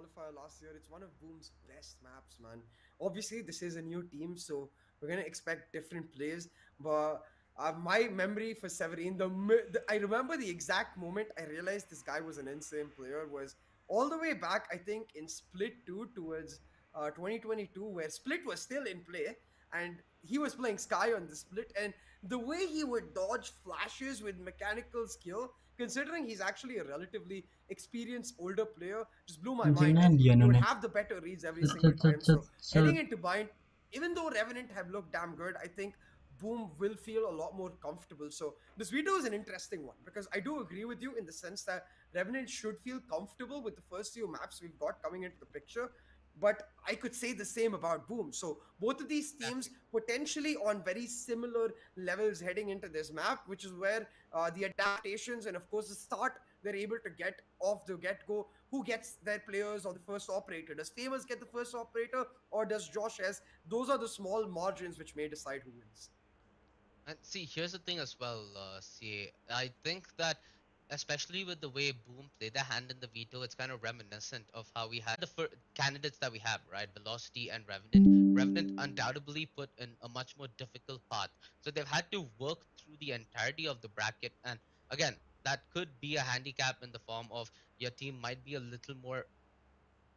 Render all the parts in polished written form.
qualifier last year. It's one of Boom's best maps, man. Obviously, this is a new team, so we're gonna expect different plays. But my memory for Severin, I remember the exact moment I realized this guy was an insane player was all the way back, I think, in Split 2 towards 2022, where Split was still in play, and he was playing Sky on the Split, and the way he would dodge flashes with mechanical skill, considering he's actually a relatively experienced older player, just blew my mind. Gina And he would Dianone. have the better reads every single time. So heading into bind, even though Revenant have looked damn good, I think Boom will feel a lot more comfortable. So this video is an interesting one because I do agree with you in the sense that Revenant should feel comfortable with the first few maps we've got coming into the picture. But I could say the same about Boom. So both of these teams Exactly. potentially on very similar levels heading into this map, which is where the adaptations and of course the start they're able to get off the get-go. Who gets their players on the first operator? Does Famous get the first operator or does Josh S? Those are the small margins which may decide who wins. And see, here's the thing as well, CA. I think that, especially with the way Boom played their hand in the veto, it's kind of reminiscent of how we had the candidates that we have, right? Velocity and Revenant. Revenant undoubtedly put in a much more difficult path. So they've had to work through the entirety of the bracket. And again, that could be a handicap in the form of your team might be a little more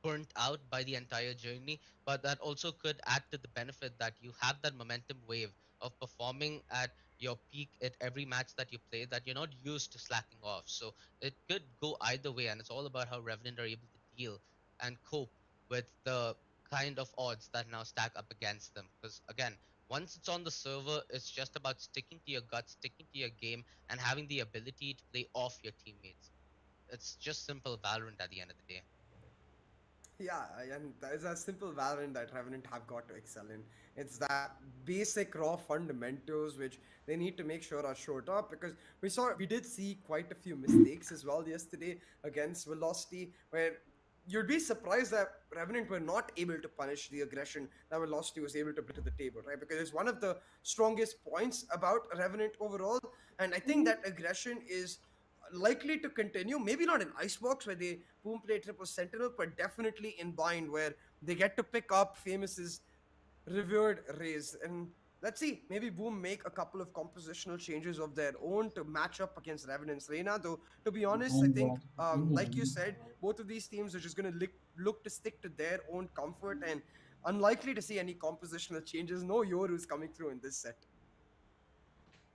burnt out by the entire journey, but that also could add to the benefit that you have that momentum wave of performing at your peak at every match that you play, that you're not used to slacking off. So it could go either way, and it's all about how Revenant are able to deal and cope with the kind of odds that now stack up against them. Because again, once it's on the server, it's just about sticking to your guts, sticking to your game, and having the ability to play off your teammates. It's just simple Valorant at the end of the day. Yeah, and that is a simple Valorant that Revenant have got to excel in. It's that basic raw fundamentals which they need to make sure are showed up because we did see quite a few mistakes as well yesterday against Velocity where you'd be surprised that Revenant were not able to punish the aggression that Velocity was able to bring to the table, right? Because it's one of the strongest points about Revenant overall, and I think that aggression is likely to continue. Maybe not in Icebox where they boom play triple sentinel, but definitely in Bind where they get to pick up Famous's revered raise. And let's see, maybe Boom make a couple of compositional changes of their own to match up against Revenant's Reina. Though, to be honest, I think, like you said, both of these teams are just going to look to stick to their own comfort and unlikely to see any compositional changes. No Yoru's coming through in this set.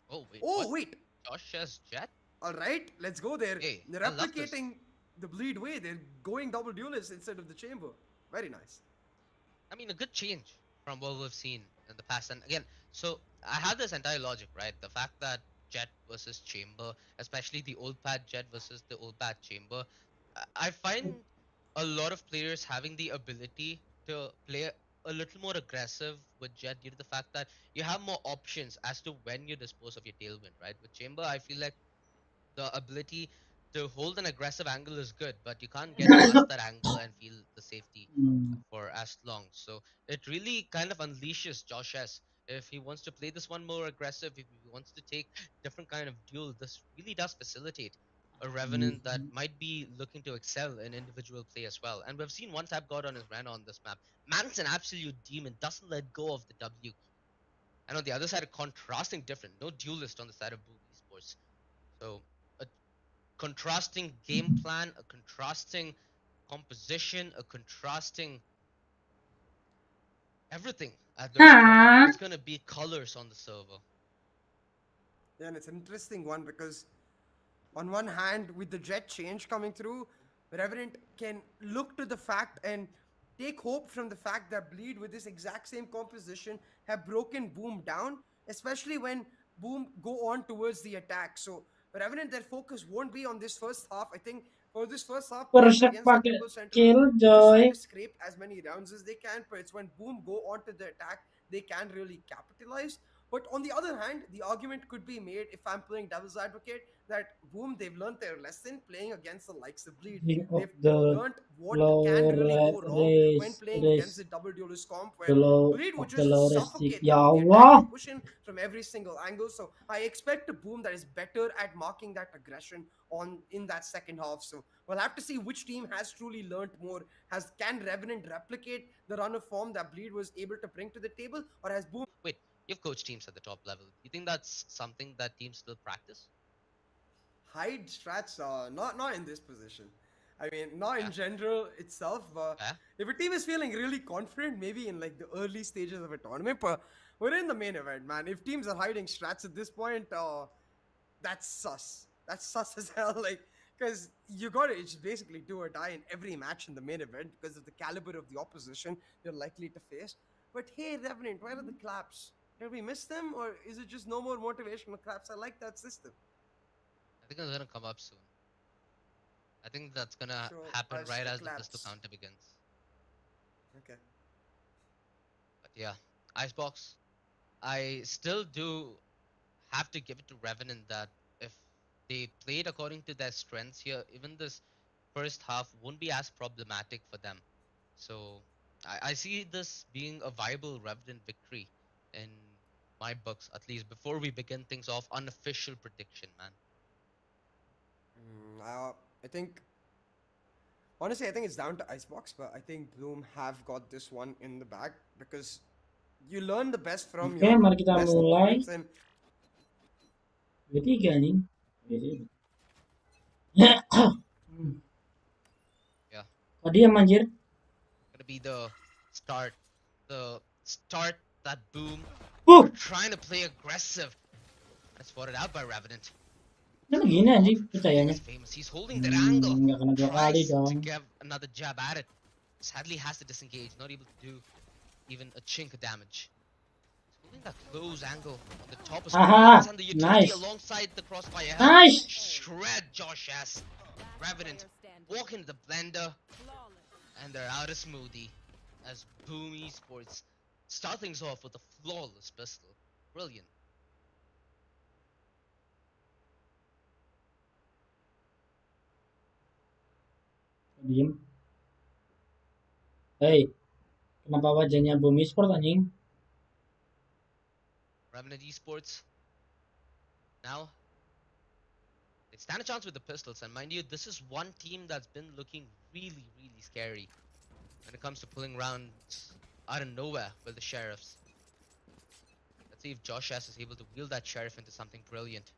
Oh wait, Oh, what? wait. Josh has Jet? All right, let's go there. Hey, They're I love this. replicating the bleed way. They're going double duelist instead of the chamber. Very nice. I mean, a good change from what we've seen in the past. And again, so I have this entire logic, right? The fact that Jet versus Chamber, especially the old pad Jet versus the old pad Chamber, I find a lot of players having the ability to play a little more aggressive with Jet due to the fact that you have more options as to when you dispose of your tailwind, right? With Chamber, I feel like the ability to hold an aggressive angle is good, but you can't get past that angle and feel the safety for as long. So it really kind of unleashes Josh S. If he wants to play this one more aggressive, if he wants to take different kind of duel, this really does facilitate a Revenant that might be looking to excel in individual play as well. And we've seen one tap God on his Rana on this map. Man's an absolute demon, doesn't let go of the W key. And on the other side, a contrasting different, no duelist on the side of Boom Esports. So a contrasting game plan, a contrasting composition, a contrasting everything at this point. Huh? It's gonna be colors on the server. Yeah, and it's an interesting one because on one hand, with the jet change coming through, Revenant can look to the fact and take hope from the fact that Bleed, with this exact same composition, have broken Boom down, especially when Boom go on towards the attack. So Revenant, their focus won't be on this first half. I think for this first half, playing Worship against that pakai triple sentinel, they're just trying Killjoy. to scrape as many rounds as they can. But it's when Boom go onto the attack, they can really capitalize. But on the other hand, the argument could be made, if I'm playing devil's advocate, that boom, they've learned their lesson playing against the likes of Bleed. King of They've the learned what can low really go wrong when race, playing against race, the double duelist comp, the where low Bleed would of the just low stick. suffocate Ya them on the attack. They Allah. push in from every single angle. So I expect a boom that is better at marking that aggression on in that second half. So we'll have to see which team has truly learned more. Has Can Revenant replicate the run of form that Bleed was able to bring to the table, or has Boom Wait, you've coached teams at the top level. You think that's something that teams still practice? hide strats? Not in this position. I mean, not Yeah, in general itself, but yeah. if a team is feeling really confident, maybe in like the early stages of a tournament, but we're in the main event, man. If teams are hiding strats at this point, that's sus. That's sus as hell. Like, because you gotta it's basically do or die in every match in the main event because of the caliber of the opposition you're likely to face. But hey, Revenant, where are the claps? Did we miss them, or is it just no more motivational claps? I like that system. I think it's gonna come up soon. I think that's gonna Show happen us right the as the pistol claps. counter begins. Okay. But yeah, Icebox. I still do have to give it to Revenant that if they played according to their strengths here, even this first half won't be as problematic for them. So I see this being a viable Revenant victory in my books, at least before we begin things off. Unofficial prediction, man. I think honestly, I think it's down to Icebox, but I think Bloom have got this one in the bag because you learn the best from Oke, your mari kita best mulai. opponents, and Ketiga nih. Yeah, Kok diam anjir? gonna be the start that Boom are Uh, trying to play aggressive. And spotted out by Revenant. Kenapa gini Oh, anjing Trillion percayanya? is famous. He's holding that angle. Nggak kena dua kali Tries to dong. give another jab at it. Sadly has to disengage. Not able to do even a chink of damage. He's holding that close angle on the top of screens. Aha, And the utility nice, alongside the crossfire help. nice. Shred Josh S. Revenant walk into the blender. And they're out of smoothie. As Boom Esports start things off with a flawless pistol. Brilliant. Diem. Hey, kenapa wajahnya Bumi Sport anjing? Revenant Esports now they stand a chance with the pistols, and mind you, this is one team that's been looking really, really scary when it comes to pulling rounds out of nowhere with the sheriffs. Let's see if Josh S is able to wield that sheriff into something brilliant.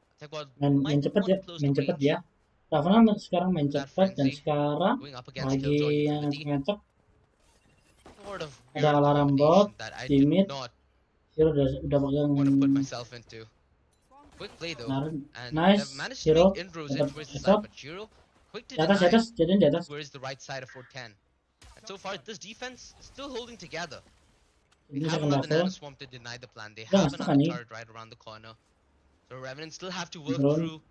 I think what Main might cepet want ya, to close main the cepet ya. range Ravana sekarang main of that cepet dan frenzy, sekarang going up against lagi Killjoy yang utility. ngecek Sort of ada weird alarm bot combination that I di do mid. not Hero udah pegang want to put myself into. Quick play though, Narin. and they've Nice, managed to make Hero inroads in dapat towards the side, headshot. but Jiro quick to Di deny atas, jadian di atas. towards the right side of 410. And so far, this defense is still holding together. They Ini have second another level. nano swamp to deny the plan. They Udah have nge-stuck another anjing. turret right around the corner. So Revenant still have to work Drone. through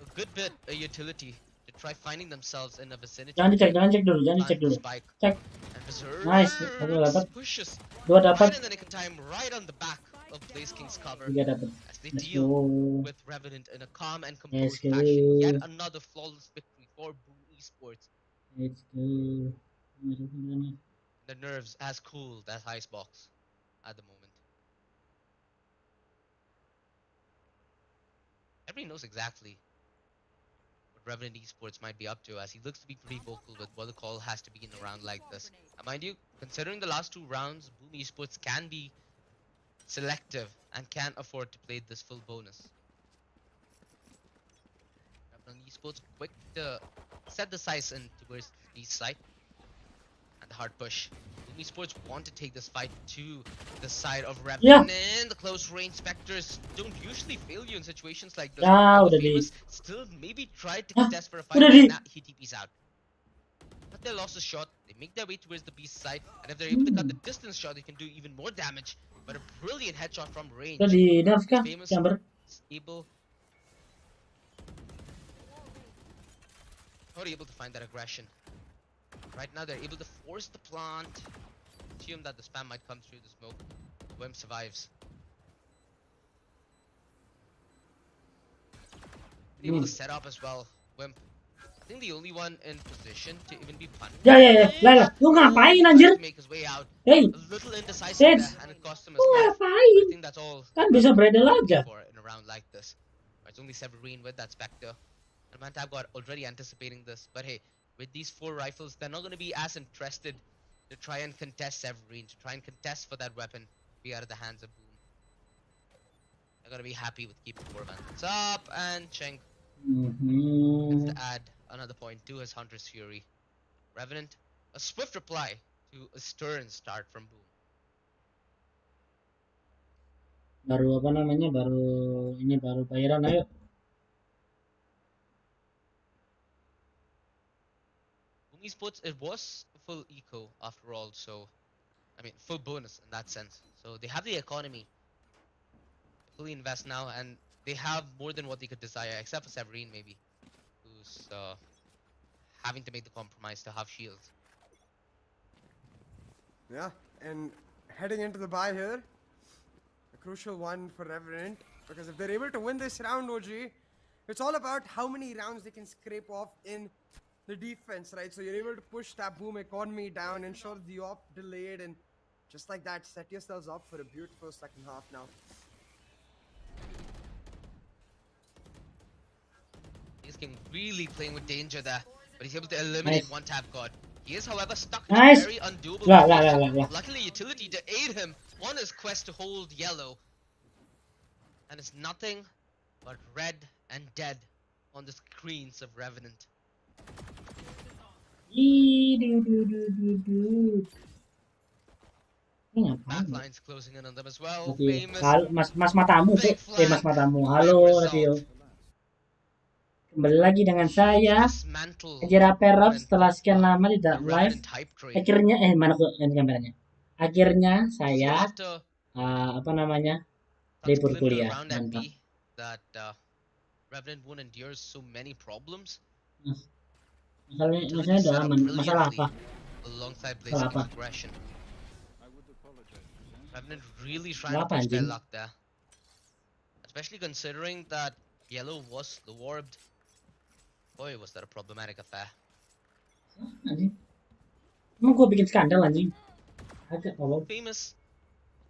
a good bit of utility to try finding themselves in a vicinity Jangan to dicek, be jangan able cek dulu, to jangan plant dicek the dulu. spike. Cek. And Nice, satu Berserks dapat, pushes dua dapat, right in the nick of time, right on the back of Blaze King's cover tiga dapat. as they Let's deal go. with Revenant in a calm and Let's composed go. fashion. Yet another flawless victory for Boom Esports. Let's go. The nerves as cooled as Icebox at the moment. Everybody knows exactly what Revenant Esports might be up to, as he looks to be pretty vocal with what the call has to be in a round like this. And mind you, considering the last two rounds, Boom Esports can be selective and can afford to play this full bonus. Revenant Esports quick to set the sights in towards the east side. And the hard push. Boom Esports want to take this fight to the side of Revenant. Yeah. The close range Spectres don't usually fail you in situations like this. Ya, And the udah di. famous still maybe tried to Hah? contest for a fight, Udah but di. now he TP's out. But they lost a shot. They make their way towards the beast side, and if they're able to cut the distance shot, they can do even more damage. But a brilliant headshot from range. Udah di nerf As kah? famous Chamber. is able, not able to find that aggression. Right now, they're able to force the plant. Assume that the spam might come through the smoke Wimp survives. Able to set up as well. Wimp. I think the only one in position to even be punished. Ya, Lah, lu ngapain He anjir? tried to make his way out. Hey, A little indecisive Sage, there, and it cost him lu his life. But I ngapain? think that's all Kan bisa Revenant bredel can aja. hope for in a round like this. It's only Severine with that Spectre. And Mantab got already anticipating this. But hey, with these 4 rifles, they're not going to be as interested to try and contest Severine, to try and contest for that weapon to be out of the hands of Boom. They're going to be happy with keeping 4 bandits up, and Cheng gets to add another point to his Hunter's Fury. Revenant, a swift reply to a stern start from Boom. Baru apa namanya? Baru bayaran ayo. Boom Esports, it was a full eco after all, so I mean full bonus in that sense. So they have the economy to fully invest now, and they have more than what they could desire, except for Severine maybe, who's having to make the compromise to have shields. Yeah, and heading into the bye here, a crucial one for Revenant, because if they're able to win this round, OG, it's all about how many rounds they can scrape off in the defense, right? So you're able to push that Boom economy down, ensure the op delayed, and just like that, set yourselves up for a beautiful second half now. He's really playing with danger there, but he's able to eliminate one tap god. He is, however, stuck in a very undoable position. Luckily, utility to aid him on his quest to hold yellow. And it's nothing but red and dead on the screens of Revenant. Backlines closing in on them as well. Famous. Mas matamu, Mas matamu. Halo, Radio. Kembali lagi dengan saya, Ajira Perap. Setelah sekian lama tidak live, akhirnya mana kok ini kameranya? Akhirnya saya apa namanya? Libur kuliah. Mantap. Masalahnya udah aman. Masalah apa? Masalah apa? Revenant really trying to push their luck there. Especially considering that yellow was slow orbed. Boy, was that a problematic affair. Anjing. Emang gue bikin skandal anjing. Agak tolong. Famous.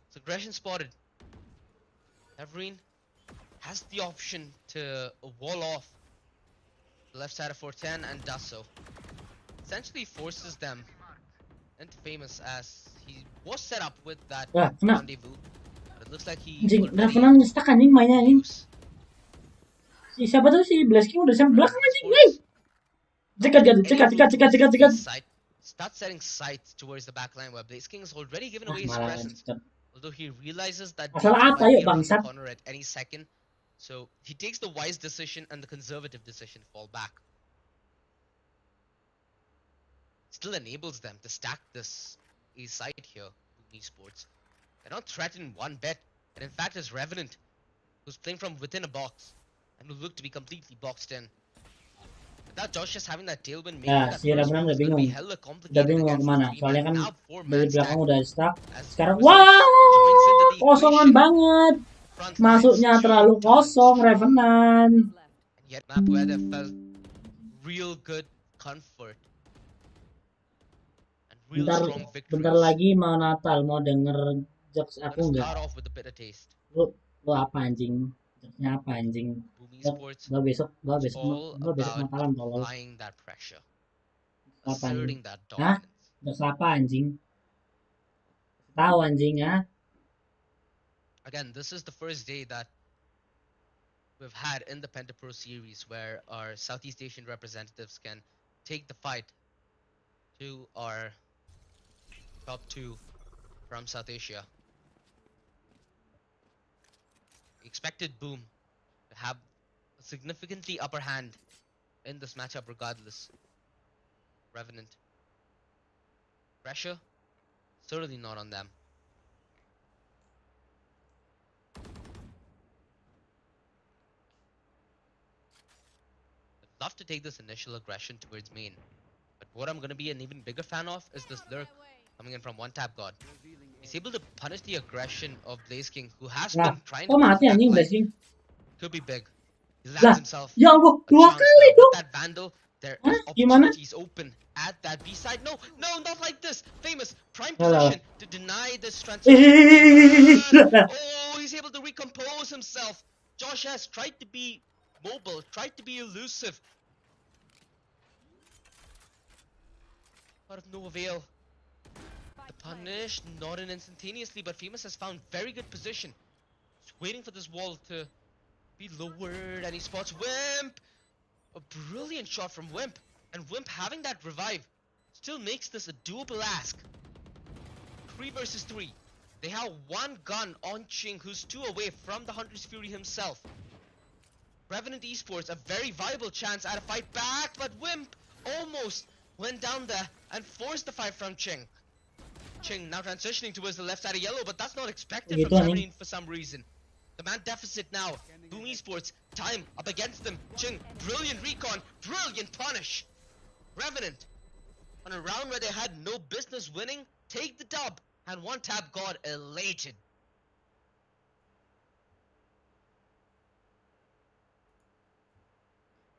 It's aggression spotted. Severine has the option to wall off the left side of 410 and does so. Essentially forces them into Famous as he was set up with that rendezvous. But it looks like he Revenant stuck anjing mainnya anjing. Siapa tuh si Blasking udah sampai belakang anjing, guys. Cekat. Start setting sights towards the backline where Blaze King has already given away his presence. Although he realizes that Blaze might be around the corner at any second. So he takes the wise decision and the conservative decision to fall back. Still enables them to stack this A side here, Boom Esports. They're not threatened one bit. And in fact, it's Revenant who's playing from within a box and who look to be completely boxed in. Without Josh just having that tailwind, making that si Revenant udah bingung. Udah bingung mau kemana. Soalnya kan dari belakang udah stuck. Sekarang wah, kosongan banget. Masuknya terlalu kosong Revenant. Yet map where they felt real good comfort. And real strong victories. Bentar lagi mau Natal, mau denger jokes aku enggak? Lu apa anjing? Jokesnya apa anjing? Gua besok Natalan tolol. Apa anjing? Hah? Jokes apa anjing? Tahu anjing ya? Again, this is the first day that we've had in the Penta Pro series where our Southeast Asian representatives can take the fight to our top 2 from South Asia. Expected Boom to have a significantly upper hand in this matchup regardless. Revenant. Pressure? Certainly not on them. I'd love to take this initial aggression towards main. But what I'm going to be an even bigger fan of is this lurk coming in from one tap god. He's able to punish the aggression of Blaze King, who has Nah, been trying to kok push mati back anjing line. Blazing? Could be big. He Lah, lands himself ya Allah, a 2 chance kali now. With dong. that Vandal, there Hah, is gimana? opportunities open at that B side. No, no, not like this. Famous prime Lah, lah, lah. position to deny this transition to Famous. Oh, he's able to recompose himself. Josh has tried to be mobile, tried to be elusive, but of no avail. The punish, not in instantaneously, but Famous has found very good position. He's waiting for this wall to be lowered, and he spots Wimp. A brilliant shot from Wimp, and Wimp having that revive still makes this a doable ask. 3 versus 3. They have one gun on Ching, who's 2 away from the Hunter's Fury himself. Revenant Esports, a very viable chance at a fight back, but Wimp almost went down there and forced the fight from Ching. Ching now transitioning towards the left side of yellow, but that's not expected Gitu, from anjing. Severin for some reason. The man deficit now. Boom Esports, time up against them. Ching, brilliant recon, brilliant punish. Revenant, on a round where they had no business winning, take the dub, and one tap got elated.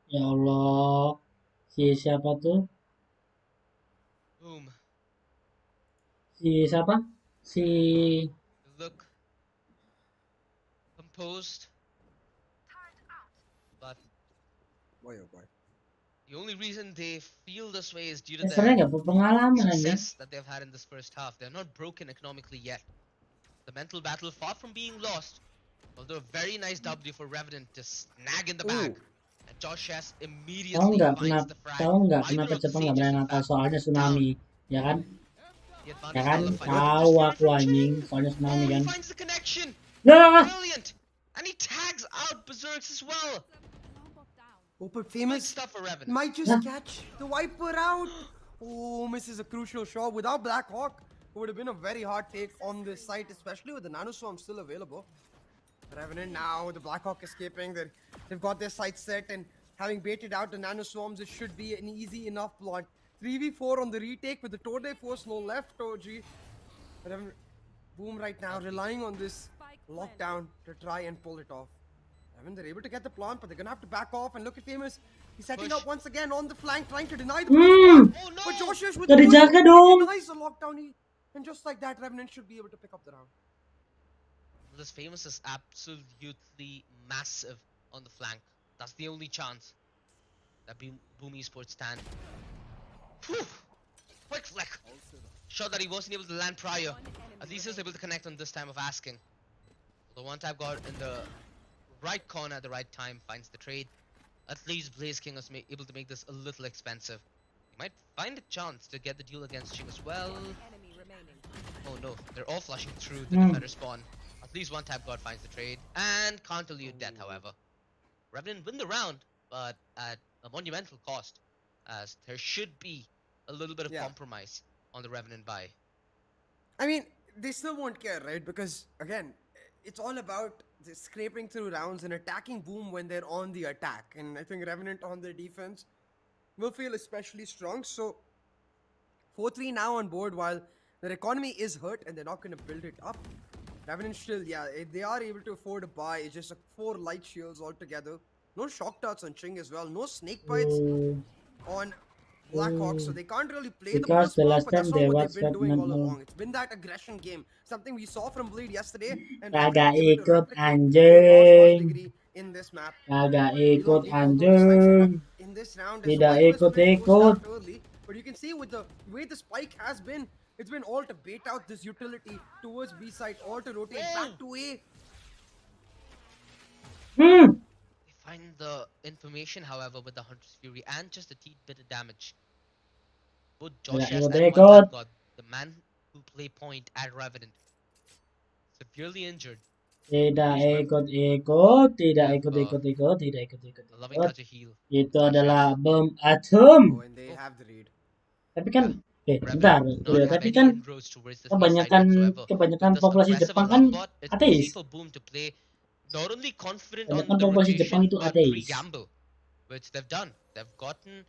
Ya Allah. Si siapa tuh? Boom. Si siapa? Si Look composed, but Boy, oh boy. the only reason they feel this way is due to dasarnya their gak berpengalaman anjing. success that they've had in this first half. They're not broken economically yet. The mental battle far from being lost. Although a very nice W for Revenant to snag in the bag. Ooh. And Josh S Tahu immediately nggak finds kenapa? the frag. Tahu nggak kenapa Vital Jepang nggak exchanges berani in nakal? fact. Soalnya Down. tsunami, ya kan? The Ya advantage kan? nullified. But Tahu this aku from anjing. Ching. Soalnya tsunami Oh, he kan. finds the connection. Lah, Brilliant. And he tags out Berserks as well. Oh, but Good Famous stuff for Revenant. might just catch the Viper out. Oh, misses a crucial shot. Without Black Hawk, it would have been a very hard take on this site, especially with the Nano Swarm still available. Revenant now, the Black Hawk escaping. They've got their sights set, and having baited out the Nano Swarms, it should be an easy enough plot. 3v4 on the retake with the Tode Force no left, OG. Revenant, Boom right now, relying on this lockdown to try and pull it off. Revenant, they're able to get the plant, but they're gonna have to back off. And look at Famous. He's setting Push. up once again on the flank, trying to deny the Hmm. push. Oh no! But Josh is with Gak the push. dijaga He dong. denies the lockdown. And just like that, Revenant should be able to pick up the round. This Famous is absolutely massive on the flank. That's the only chance that Boom Esports stand. Whew! Quick flick! Shot that he wasn't able to land prior. At least he was able to connect on this time of asking. The one tap got in the right corner at the right time, finds the trade. At least Blaze King was able to make this a little expensive. He might find a chance to get the deal against Ching as well. Oh no, they're all flushing through the defender spawn. At least one tap god finds the trade and can't elude death, however. Revenant win the round, but at a monumental cost, as there should be a little bit of compromise on the Revenant buy. I mean, they still won't care, right? Because again, it's all about scraping through rounds and attacking Boom when they're on the attack. And I think Revenant on their defense will feel especially strong. So 4-3 now on board, while their economy is hurt and they're not going to build it up. Revenant still, they are able to afford a buy. It's just 4 light shields altogether. No shock darts on Ching as well. No snake bites on Blackhawk, so they can't really play Because the the most last but that's time not they what they've watched been doing all Revenant along. It's been that aggression game, something we saw from Bleed yesterday, and Kagak Revenant able to ikut replicate to a large anjing. degree in this map. Kagak You know, ikut although the sights are up anjing. in this round, as Tidak Viper's been forced ikut-ikut. out early, but you can see with the way the spike has been, it's been all to bait out this utility towards B side, all to rotate back to A. Hmm. They find the information, however, with the Hunter's Fury and just a teeny bit of damage. Both Josh S and ikut-ikut. one tap god, the man who play point at Revenant, severely injured. Tidak Please, ikut-ikut. Tidak Yep, ikut-ikut. Tidak a ikut-ikut. loving touch of heal. Itu Josh adalah S. bom atom. Oh, and they have the read. Tapi kan, bentar, Revenant not have tapi any kan inroads towards this B side whatsoever. kebanyakan With this populasi aggressive Jepang kan alarm bot, it's easy ateis. for Boom to play not only confident on Kebanyakan the populasi Jepang rotation, itu but ateis. pre-gamble, which they've done. They've gotten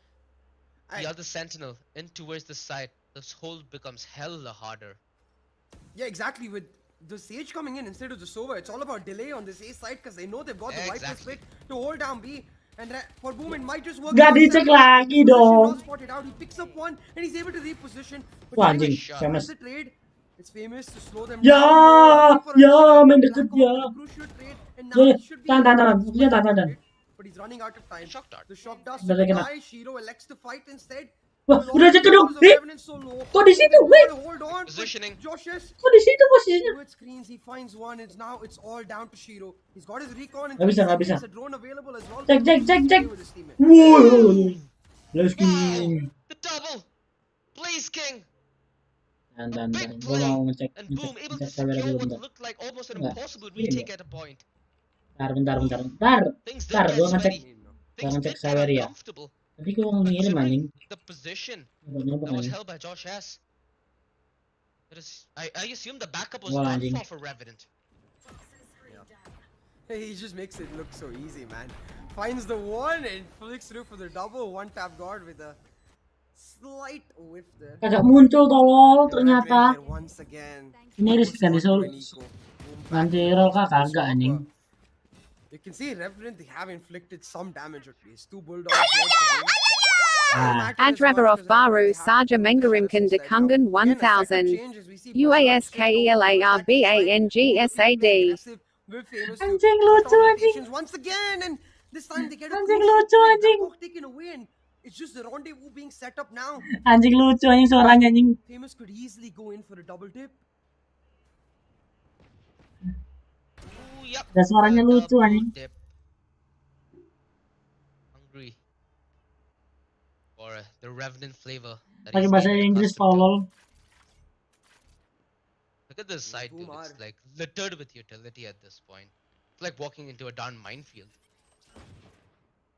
the other sentinel in towards the side. This hold becomes hella harder. Yeah, exactly. With the Sage coming in instead of the Sova, it's all about delay on this A side because they know they've got the Viper's Exactly. pick to hold down B. And for Boom, it might just work Gak against dicek them, but his lagi position dong. not spotted out. He picks up one and he's able to reposition. But Wah Famous anjing, Nice shot. famous. finds the trade. It's Famous to slow them Ya, down. No, looking for ya, another main deket Black ya. Hawk with a crucial trade. And Ya, now ya. he should be Tahan, able tahan, to tahan. get the Buktinya spike tahan, tahan. planted. But he's running out of time. Shock dart. The shock dust Udah to the kena. guy. Shiro elects to fight instead. Wah, With all udah the jatuh dong. numbers of Revenant so low. Kok di situ? They Wait, will hold on. But Positioning. Josh is kok di situ posisinya? fluid screens. He finds one. It's all down to Shiro. He's got his recon in Gak 3 bisa, gak bisa. seconds. A drone available as well. Cek, cek, He cek, needs to cek. stay with his teammate. Wuh, let's go. Wow! The double! Blaze King! Tahan, A tahan, big tahan. Gue mau play! ngecek, And ngecek, Boom able ngecek to sabar secure dulu what bentar. looked like almost an Enggak, impossible ini retake enggak. at a point. Bentar. Things did Bentar, get gue ngecek. sweaty. Gue Things ngecek did get sabar ya. uncomfortable. Tadi gue mau ngirim anjing. Considering the position Nyoba that was anjing. held by Josh S. I assume the backup was Wah, done anjing. for Revenant. He just makes it look so easy, man. Finds the one and flicks through for the double. One tap guard with a slight whiff there. Kagak muncul tolol And ternyata. Revenant there once again. Ini risk kan Goes on disuruh to an eco. Boom, back ganti to roll kah the kagak stopper. anjing. You can see Revenant, they have inflicted some damage at least. 2 bulldogs here to win. Nah, Adrevarov Baru Saja Mengarimkan Dekungan 1000 UASKELARBANGSAD anjing lucu anjing. once again, and this time they get a Anjing crucial lucu, pick. anjing. Blackhawk taken away, and it's just the rendezvous being set up now. Anjing lucu anjing suaranya anjing. Famous could easily go in for a double dip. Ooh, yep. Dan suaranya the lucu, double anjing. dip. Hungry for the Revenant flavor that Pakai he's bahasa been Inggris accustomed to. tolol. Look at this side, dude. It's like littered with utility at this point. It's like walking into a darn minefield.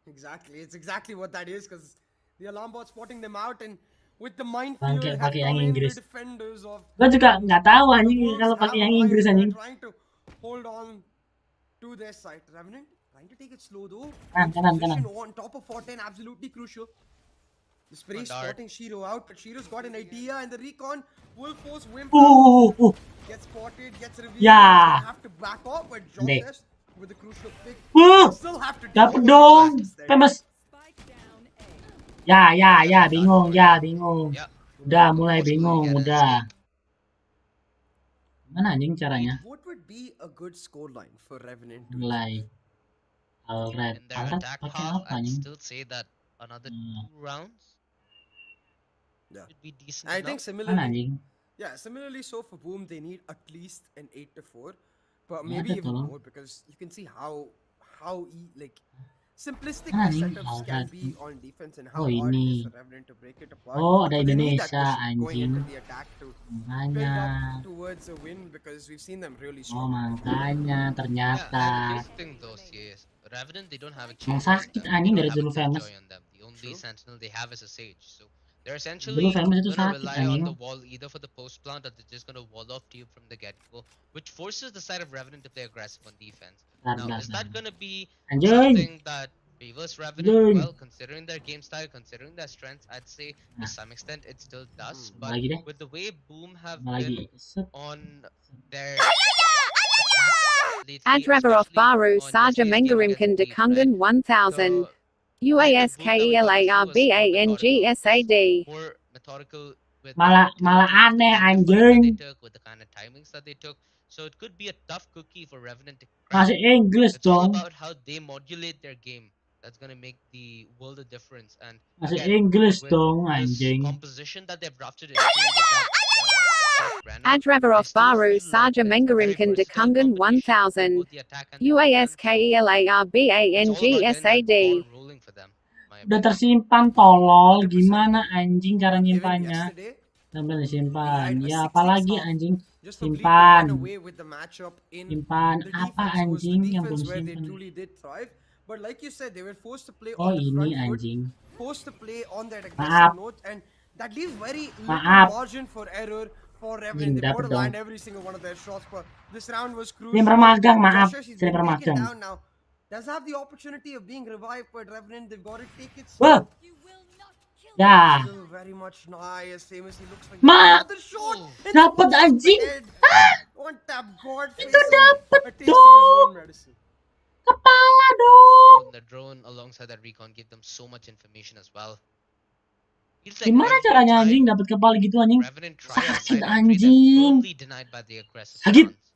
Exactly, it's exactly what that is, because the alarm bot spotting them out, and with the minefield Pakai have pakai yang come in the Inggris. defenders of Gue juga nggak tahu the anjing Wolves kalau have pakai yang arrived. Inggris They're anjing. trying to hold on to their side. Revenant trying to take it slow though. Kanan. Position on top of 410, absolutely crucial. The spray Good dart. spotting Shiro out, but Shiro's got an idea, and the recon will force Wimp gets spotted, gets revealed. Ya. Have to back off, but Dek. Josh with the crucial pick. Uh, Still have to dapet deal with dong. the blast there. Famous. Ya, bingung. Yep. Udah mulai Forcefully bingung, get an udah. escape. Gimana anjing caranya? What would be a good scoreline for Revenant to Mulai. Alright, In their attack pakai half, apa I'd anjing? still say that another 2 rounds Yeah. should be decent I think enough. Mana similarly, anjing? yeah, similarly so for Boom, they need at least an 8-4, but Ya, maybe even betul. more, because you can see how like simplistic Mana the nih? setups can Alright. be on defense and how Oh, hard it is ini. for Revenant to break it apart. Oh, ada But they need that Indonesia push going into anjing. the attack to build Makanya. up towards a win, because we've seen them really Oh, strong. makanya Yeah, ternyata. and the basic thing though, CS, Revenant, they don't have a Emang chamber on sakit them. anjing They dari don't have dulu a famous. Killjoy on them. The only True. sentinel they have is a Sage. So they're Dulu essentially famous itu gonna sakit rely anjing. on the wall either for the post plant or they're just gonna wall off to you from the get-go, which forces the side of Revenant to play aggressive on defense. Now, is that gonna be Anjing. something that favors Revenant? Anjing. Well, considering their game style, considering their strengths, I'd say Nah. to some extent it still does. But Lagi deh. with the way Boom have Sama lagi. been Set. on their Adrevarov Baru Saja Mengarimkan Dekungan 1000 UASKELARBANGSAD more methodical with Malah the malah utilities, aneh the kind of fight that anjing. they took, with the kind of timings that they took. So it could be a tough cookie for Revenant to crack. Masih Inggris It's all dong. about how they modulate their game. That's gonna make the world a difference. And Masih again, Inggris with dong this anjing. composition that they've drafted into with that Jeff Brenner, I Adrevarov still Baru feel like Saja it's a very Mengarimkan versatile Dekungan combination for 1000 both the attack and the defense. It's all about getting that UASKELARBANGSAD ball rolling for them, in my Udah opinion. tersimpan tolol. 100%. Gimana anjing cara Even nyimpannya? yesterday, Sambil we disimpan. had a Ya 6-6 apalagi half anjing. just for Bleed to run Simpan. away with the matchup in Simpan the apa defense. It was the anjing yang belum defense where they simpan? truly did thrive. But like you said, they were forced to play Oh on the front ini foot, anjing. forced to play on that Maaf. aggressive note, and that leaves very little Maaf. margin for error for Anjing Revenant. They dapet got to land dong. every single one of their shots, but this round was crucial. Sniper magang, maaf. Josh, he's Sniper been taken magang. down now. Does have the opportunity of being revived, but Revenant, they've got to take it Wah. slow. Ya. Still very much nice. Famously looks for yet Ma, another shot. Oh. It's dapat off the anjing. head. One tap. God Itu faces dapat a taste of his dong. own medicine. Kepala Oh, dong. and the drone alongside that recon gave them so much information as well. Feels like Gimana every caranya anjing time dapat kepala gitu anjing? Revenant try a Sakit side entry, they're anjing. firmly denied by the aggressive Sakit. stance.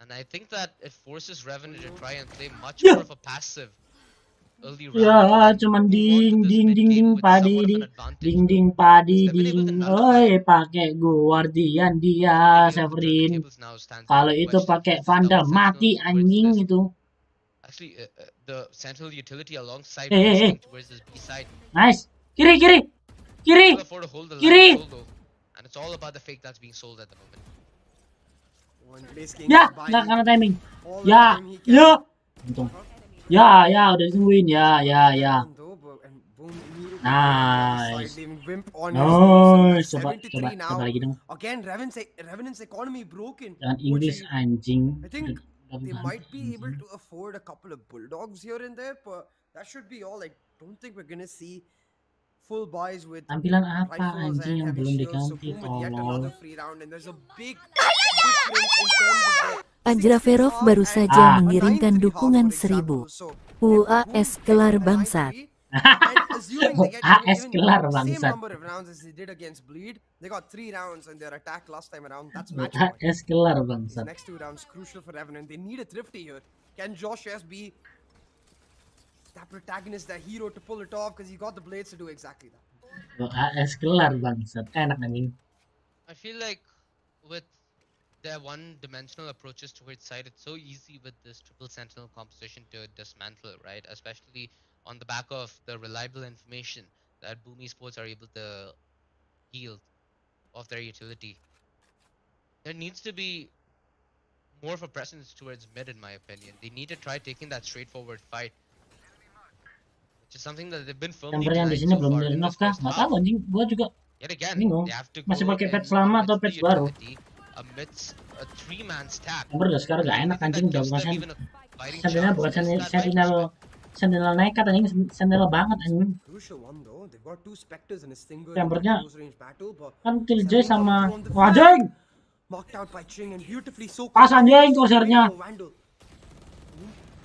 And I think that it forces Revenant to try and play much Ya. more of a passive early Ya, round and cuman move on to ding this ding mid ding ding game with padi somewhat of di an ding advantage. ding padi Because they've been ding. able to nullify Oi, pakai guardian dia, so maybe the Severin. tables now stands Kalau into itu question. pakai Is this Vandal double sentinel mati towards anjing this? itu. Actually, the sentinel utility alongside Eh, eh, eh. boosting towards this B side. Nice. Kiri, kiri. Kiri. Still afford to hold the line Kiri. solo. And it's all about the fake that's being sold at the moment. One Blaze King Ya, is buying nggak karena timing. all the Ya, time he can. ya. Untung. Ya, ya, udah ditungguin. Ya, ya, That ya. one though, and boom, immediately Nice. side, leaving Wimp on his own. So Nice. Coba, 73 coba, now. coba lagi dong. Again, Revenant's economy broken. Jangan Inggris OG, anjing. I think Udah they banget, might be able anjing. to afford a couple of bulldogs here and there, but that should be all. I don't think we're gonna see full buys with Tampilan apa rifles anjing and yang heavy belum shields. So diganti, boom with yet tolol. another free round, and there's a big difference in terms of the 6 Ajraferov half baru and saja Ah. a mengirimkan 9-3 half, dukungan for example. 1000. So UAS kelar bangsat. and assuming they get AS even kelar same bangsat. number of rounds as they did against Bleed, they got 3 rounds in their attack last time around. That's match point. AS kelar These bangsat. next 2 rounds crucial for Revenant. They need a thrifty here. Can Josh S be that protagonist, that hero to pull it off? Because he got the blades to do exactly that. AS kelar bangsat. Enak anjing. I feel like with their one-dimensional approaches towards side, it's so easy with this triple sentinel composition to dismantle, right? Especially on the back of the reliable information that Boomy Sports are able to yield of their utility. There needs to be more of a presence towards mid, in my opinion. They need to try taking that straightforward fight, which is something that they've been firmly Chamber yang di denied sini so belum far di in renov this kah? first Nggak half. tahu anjing. Gua juga Yet again, bingung. they have to Masih go pakai patch in lama atau amidst the patch baru? utility, amidst a three-man stack. Chamber udah sekarang gak The only enak thing anjing. that Udah gives bukan them even a fighting sentinel, chance bukan is that sentinel, Viper split. sentinel nekat anjing. Sentinel banget anjing. Crucial one though. They've got 2 specters and a stinger in Chambernya that close range battle, but kan Killjoy Severin coming sama through on the anjing. flank. Marked out by Ching and beautifully so Pas anjing controlled. kursornya. No Vandal.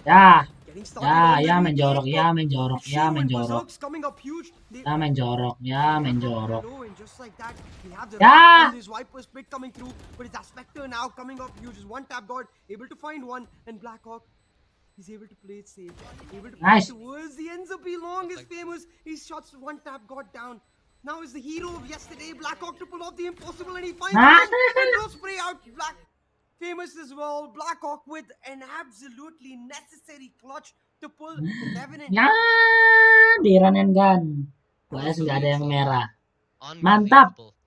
Ya, Getting ya, started on the ya main jorok, retake, ya but main jorok, ya Shiro main and jorok, Berserk's coming up huge. They ya main jorok, ya main back up jorok. low, and just like that, we have the Ya. wrap on this Viper split coming through, but it's that Spectre now coming up huge. Just one tap god, able to find one, and Blackhawk, he's able to play it safe. Able to play Nice. towards the ends up long is famous. He shots one tap god down. Now is the hero of yesterday, Blackhawk, to pull off the impossible, and he finds Nice. one, and will spray out Black. Famous as well, Blackhawk with an absolutely necessary clutch to pull Revenant. Ya, di run and gun. Wes nggak ada yang merah. Mantap. Unbelievable.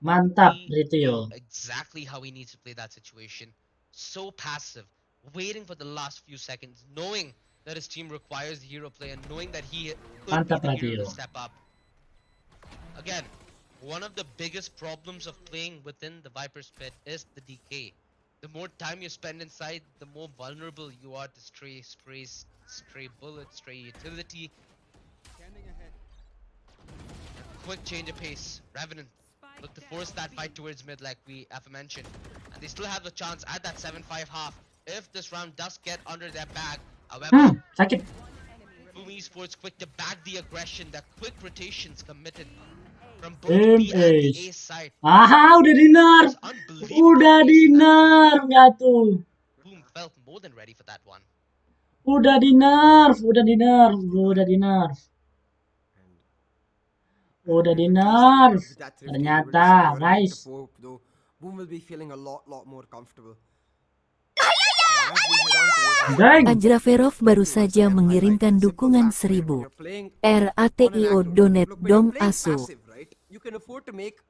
Mantap, He Ritio. knew exactly how he needs to play that situation. So passive, waiting for the last few seconds, knowing that his team requires the hero play and knowing that he could Mantap, be the hero Ritio. to step up. Again, one of the biggest problems of playing within the Viper split is the DK. The more time you spend inside, the more vulnerable you are to stray sprays, stray bullets, stray utility. Quick change of pace. Revenant look to force that fight towards mid like we have mentioned. And they still have a chance at that 7-5 half if this round does get under their bag. However, Sakit. Boomy Sports quick to back the aggression, the quick rotations committed from both B and the A side. Ah, udah di nerf. There's unbelievable Udah pace di in that nerf nggak tuh? Boom felt more than ready for that one. Udah di nerf, udah di nerf, udah di nerf. Udah di nerf. Ternyata, guys. Boom will be feeling a lot more comfortable. Ajraferov baru saja mengirimkan dukungan 1000. RATIO Donet Dom Asu. You can afford to make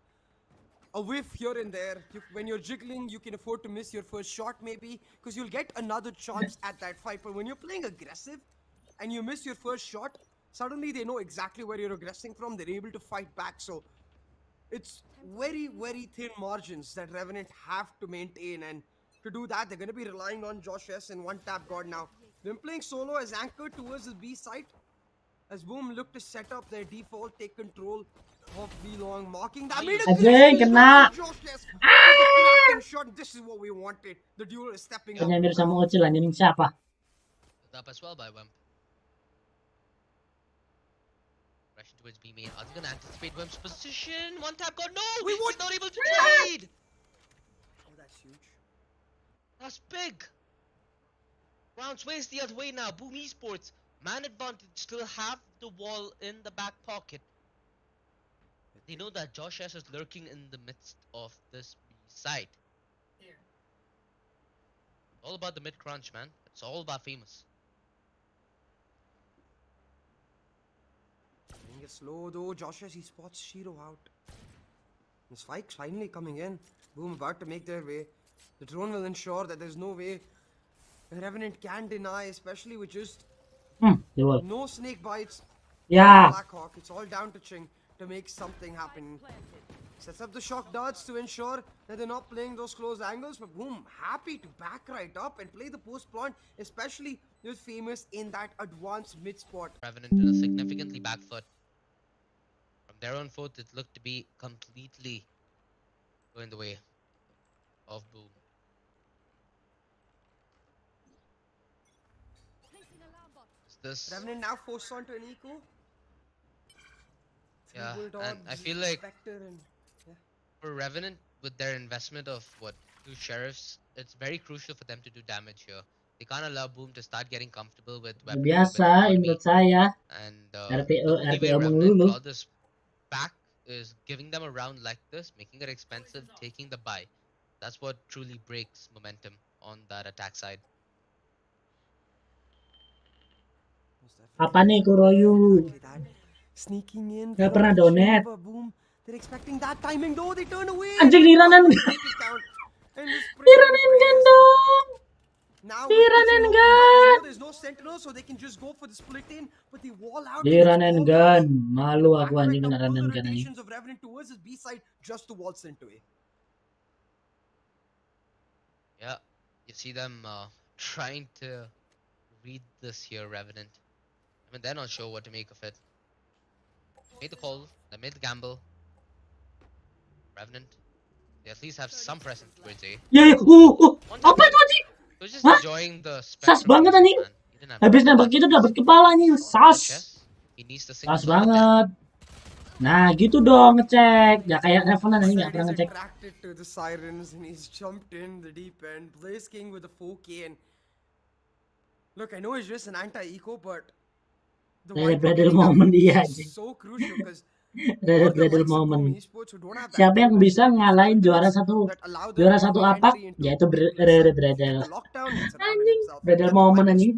a whiff here and there. When you're jiggling, you can afford to miss your first shot maybe, because you'll get another chance at that fight. But when you're playing aggressive and you miss your first shot, suddenly they know exactly where you're aggressing from. They're able to fight back. So it's very thin margins that Revenant have to maintain, and to do that, they're going to be relying on Josh S and one tap god now. Them playing solo as anchored towards the B side. as Boom look to set up their default, take control of the long marking. That made a Anjing, great kena. Josh Yes with the cracking shot. This is what we wanted. The duel is stepping up. Penyamir sama Ocil anjing siapa? Up as well by Wimp. Rushing towards B main. Are they gonna anticipate Wimp's position? One tap got no! Wait, what? He's not able to trade! Oh, that's huge. That's big! Round sways the other way now. Boom Esports. Man advantage still have the wall in the back pocket. They know that Josh S is lurking in the midst of this B side. All about the mid crunch, man. It's all about famous. Playing it slow though. Josh as he spots Shiro out. The spike's finally coming in. Boom about to make their way. The drone will ensure that there's no way Revenant can deny, especially with just Jewel. no snake bites. Ya. Blackhawk. It's all down to Ching to make something happen. Sets up the shock darts to ensure that they're not playing those close angles. But Boom, happy to back right up and play the post plant, especially with famous in that advanced mid spot. Revenant in a significantly back foot. From their own foot, it looked to be completely going the way of Boom. Is this? Revenant now forced onto an eco. Yeah, Bulldogs, and I feel like Spectre and for Revenant, with their investment of what, 2 sheriffs, it's very crucial for them to do damage here. They can't allow Boom to start getting comfortable with weaponry, with Biasa economy, menurut saya. and RTO the only way RTO Revenant melulu. got this back is giving them a round like this, making it expensive, taking the buy. That's what truly breaks momentum on that attack side. Apa nih Kuroyu? Exactly that. Sneaking in. Gak from pernah the donate. chamber. Boom. They're expecting that timing though. They turn away. Anjing diranan. Diranan kan dong. Now Diranan kan. there's no sentinel, so they can just go for the split in, but they wall out. Diranan kan. Malu aku anjing kena ranan kan anjing. Rotations of Revenant towards his B side just to waltz into it. Yeah, you see them trying to read this here, Revenant. I mean, they're not sure what to make of it. Made the call, they made the gamble. Revenant, they at least have some presence towards A. Ya, apa itu anjing? He was just Hah? enjoying the Sas spectrum banget of it, anjing. man. He didn't have Habis to nembak touch itu it. dapat kepala anjing. Sas. Chess, he needs the signal Sas to put that. banget. Nah, gitu dong ngecek. Gak kayak Revenant anjing gak Side pernah is ngecek. attracted to the sirens and he's jumped in the deep end. Blaze King with a 4K and look, I know it's just an anti-eco, but the Red Viper Bradle getting that moment 4K dia is anjing. so crucial because Red Bradle moment. Siapa yang bisa ngalahin juara satu apak yaitu Red Bradle. Anjing, Bradle moment anjing.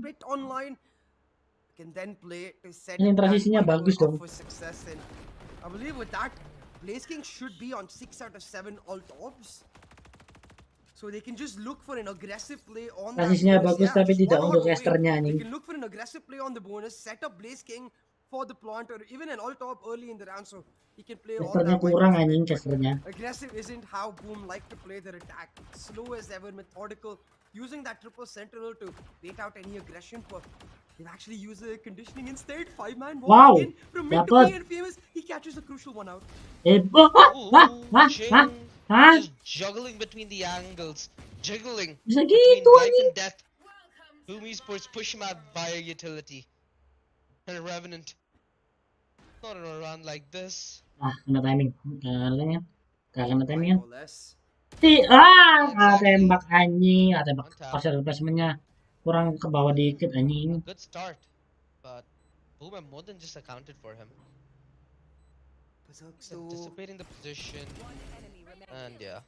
Ini transisinya bagus dong. I believe with that, Blaze King should be on 6 out of 7 alt orbs. So they can just look for an aggressive play on that Transisinya bonus. bagus Yeah, tapi just tidak one untuk out away. casternya They anjing. can look for an aggressive play on the bonus, set up Blaze King for the plant or even an alt orb early in the round so he can play all Casternya that. kurang Viper anjing split, but casternya. aggressive isn't how Boom like to play their attack. Slow as ever, methodical, using that triple sentinel to bait out any aggression. But they've actually used the conditioning instead. 5-man Wow, walking in from mid to dapat. B and famous. He catches a crucial one out. Hah? Just juggling between the angles, jiggling Bisa between gitu life anjing. and death. Boom Esports push him out via utility. And Revenant, not in a run like this. Kena timing. Gak kena timing kan? More or less. Exactly. Tembak anjing. Tembak One tap. partial replacementnya kurang ke bawah dikit anjing. Good start, but Boom have more than just accounted for him. Berserk's They're though. anticipating the position, and yeah,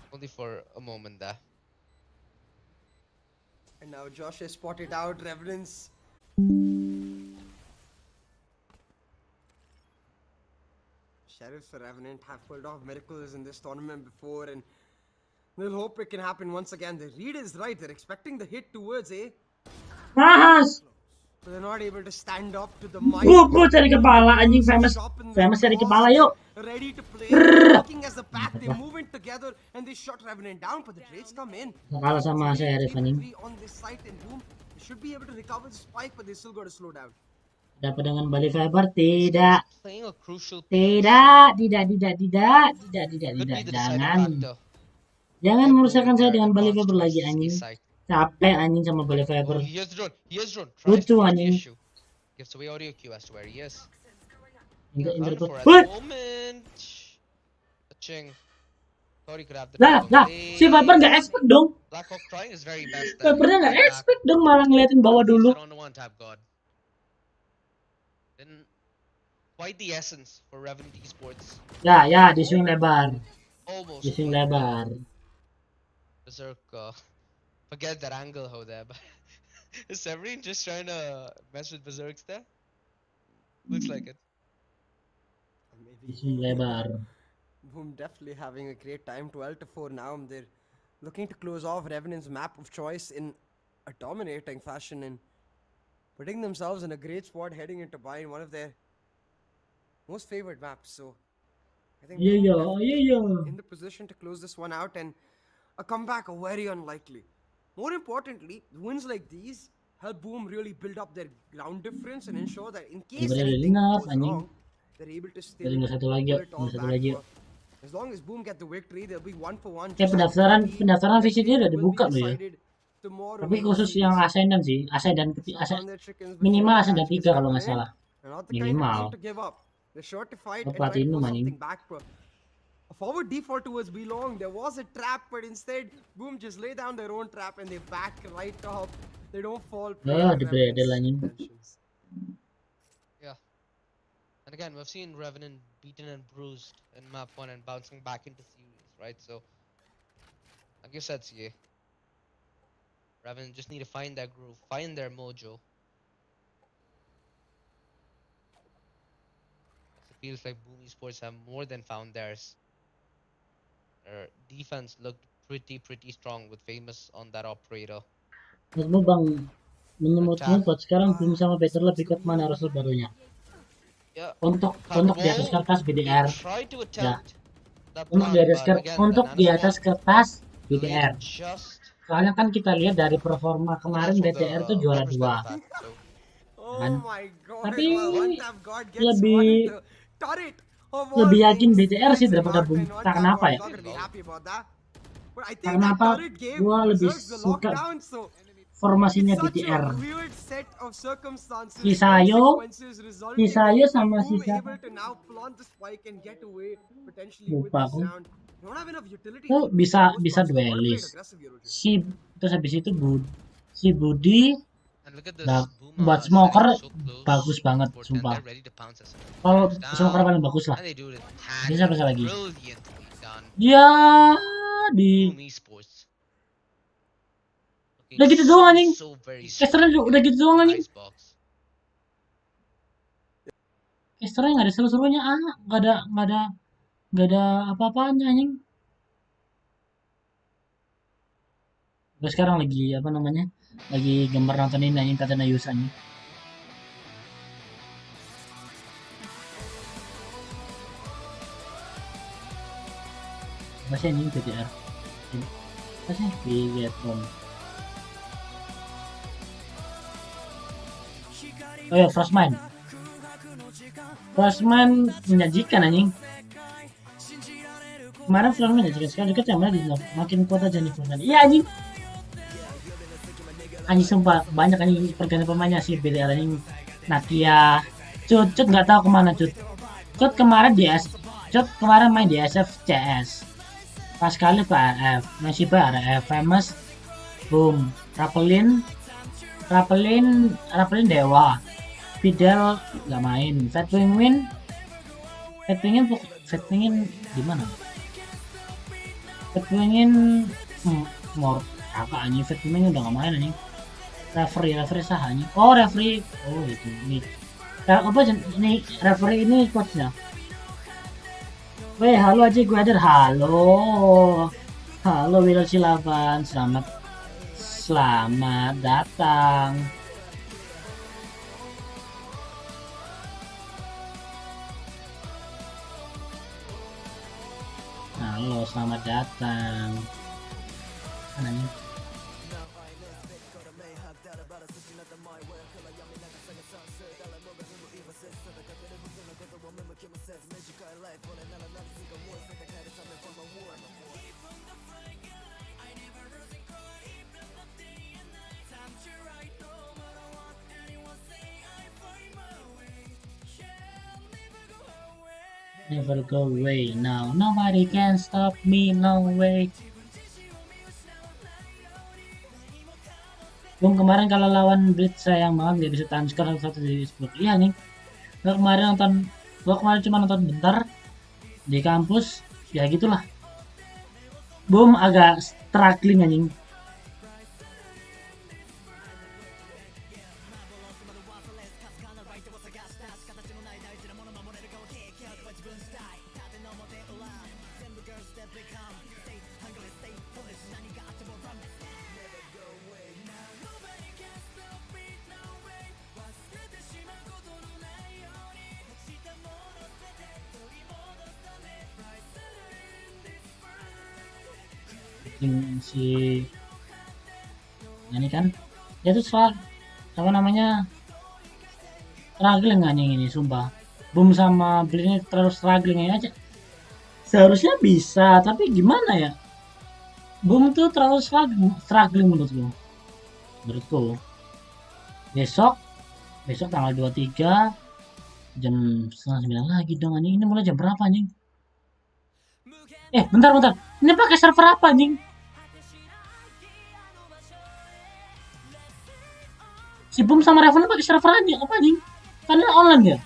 only for a moment there. And now Josh has spotted out Revenants. Sheriffs for Revenant have pulled off miracles in this tournament before and we'll hope it can happen once again. The read is right. They're expecting the hit towards A. Mas! But they're not able to stand up to the mic. Cari kepala anjing famous. Famous cari kepala yuk. Ready to play. Looking as the back, they move in together and they shot Revenant down, but the trades come in. Kalah sama Sheriff anjing. On this site and boom, they should be able to recover the spike, but they still got to slow down. Dapat dengan Bali Fiber? This Tidak. guy's playing a crucial piece. Tidak. Could be the deciding Jangan. factor. Jangan Get Boom merusakan in saya there, dengan Bali advanced Fiber lagi choices, anjing. A side. Capek anjing sama Bali Fiber. Oh, he has drone. Tries Lucu to force the anjing. issue. Gives away audio cue as to where he is. Inter Found it for at What? the moment. Touching. Thought he could have the Lah, double si Viper nggak play. expect dong. Blackhawk trying his very best there. Vipernya nggak Going back. expect dong, malah ngeliatin bawah Leaves dulu. it on the one tap god. Didn't quite the essence for Revenant Esports. Ya, di swing lebar. Almost. Di swing lebar. Berserk. Forget that angle how there, but is Severin just trying to mess with Berserks there? Looks like it. Di swing lebar. Boom definitely having a great time. 12-4 now. They're looking to close off Revenant's map of choice in a dominating fashion and putting themselves in a great spot heading into buying one of their most favored maps. So I think Boom definitely in the position to close this one out, and a comeback very unlikely. More importantly, wins like these help Boom really build up their ground difference and ensure that in case anything goes wrong, they're able to still pull it all back. As long as Boom get the victory, they'll be 1-for-1. Pendaftaran VCD udah dibuka loh ya. Tapi khusus yang Ascendant sih, minimal Ascendant 3 kalau nggak salah. Minimal. Platinum anjing. A forward default towards Belong. There was a trap, but instead, Boom just lay down their own trap and they back right up. They don't fall. Di bredel anjing. Yeah. And again, we've seen Revenant beaten and bruised in map 1 and bouncing back into series, right? So, like you said, CA, Revenant just need to find their groove, find their mojo. It feels like Boom Esports have more than found theirs. Their defense looked pretty strong with Famous on that operator. Menurutmu Bang, menurutmu buat sekarang Boom sama Better lebih kuat mana Rasul barunya? Yeah. Untuk di atas kertas BDR. Ya. Untuk di atas kertas BDR. Soalnya kan kita lihat dari performa kemarin BTR tuh juara 2. Kan? Tapi lebih yakin BTR sih daripada Boom. Kenapa ya? Kenapa gua lebih suka formasinya BTR? Kisayo sama siapa? Lupa aku. Tuh bisa duelis. Terus habis itu si Budi buat smoker bagus banget sumpah. Kalau smoker paling bagus lah. Ini siapa lagi? Ya di udah gitu doang anjing. Casternya udah gitu doang anjing. Casternya nggak ada seru-serunya, nggak ada apa-apanya anjing. Gue sekarang lagi apa namanya? Lagi gambar nontonin anjing Tatana Yusa anjing. Masih anjing PTR. Masih Bigetron. Oh ya, Frostman menyajikan anjing. Kemarin Frostman menyajikan sekali dekat yang mana makin kuat aja nih Frostman. Iya anjing. Anjing sumpah banyak anjing pergantian pemainnya sih BDR anjing. Nakia, Cut nggak tahu kemana Cut kemarin main di SF CS. Pas kali ke RF, masih ke RF Famous, Boom, Rapelin Dewa, Fidel nggak main, Fatwingin di mana? Fatwingin more apa anjing? Fatwingin udah nggak main anjing. Referee sah anjing. Oh referee, oh itu ini. Apa ini referee ini coachnya? Weh, halo aja gue ada. Halo Willow Silavan, selamat datang. Halo, selamat datang. Ananya. Never go away now. Nobody can stop me, no way. Bung kemarin kalau lawan Blitz sayang banget nggak bisa tahan skor 1 di 10. Iya nih. Gua kemarin cuma nonton bentar di kampus. Ya gitulah. Boom agak struggling anjing. Si ini kan dia tuh apa namanya struggling anjing ini sumpah. Boom sama Blitz ini terus struggling aja. Seharusnya bisa tapi gimana ya, Boom tuh terlalu struggling menurutku. Besok tanggal 23 jam 8:30 lagi dong anjing. Ini mulai jam berapa anjing? Bentar. Ini pakai server apa anjing? Si Boom sama Revenant pakai server aja apa anjing? Karena online ya?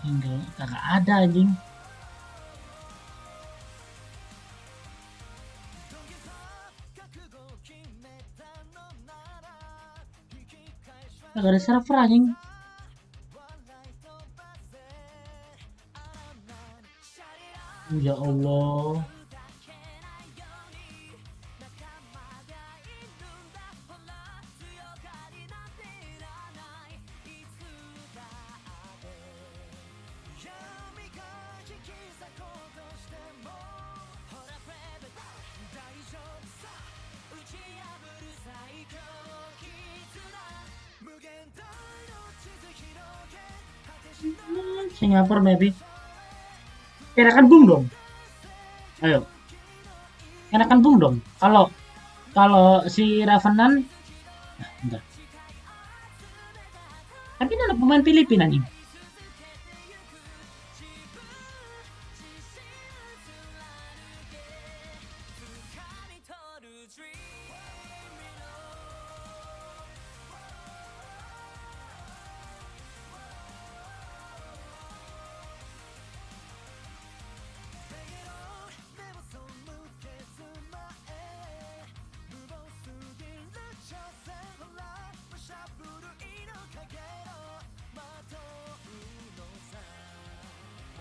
Tinggal kagak ada anjing. Kagak ada server anjing. Ya Allah. Singapura maybe. Enakan Boom dong. Ayo. Enakan Boom dong. Kalau si Revenant bentar. Tapi ini ada pemain Filipina nih.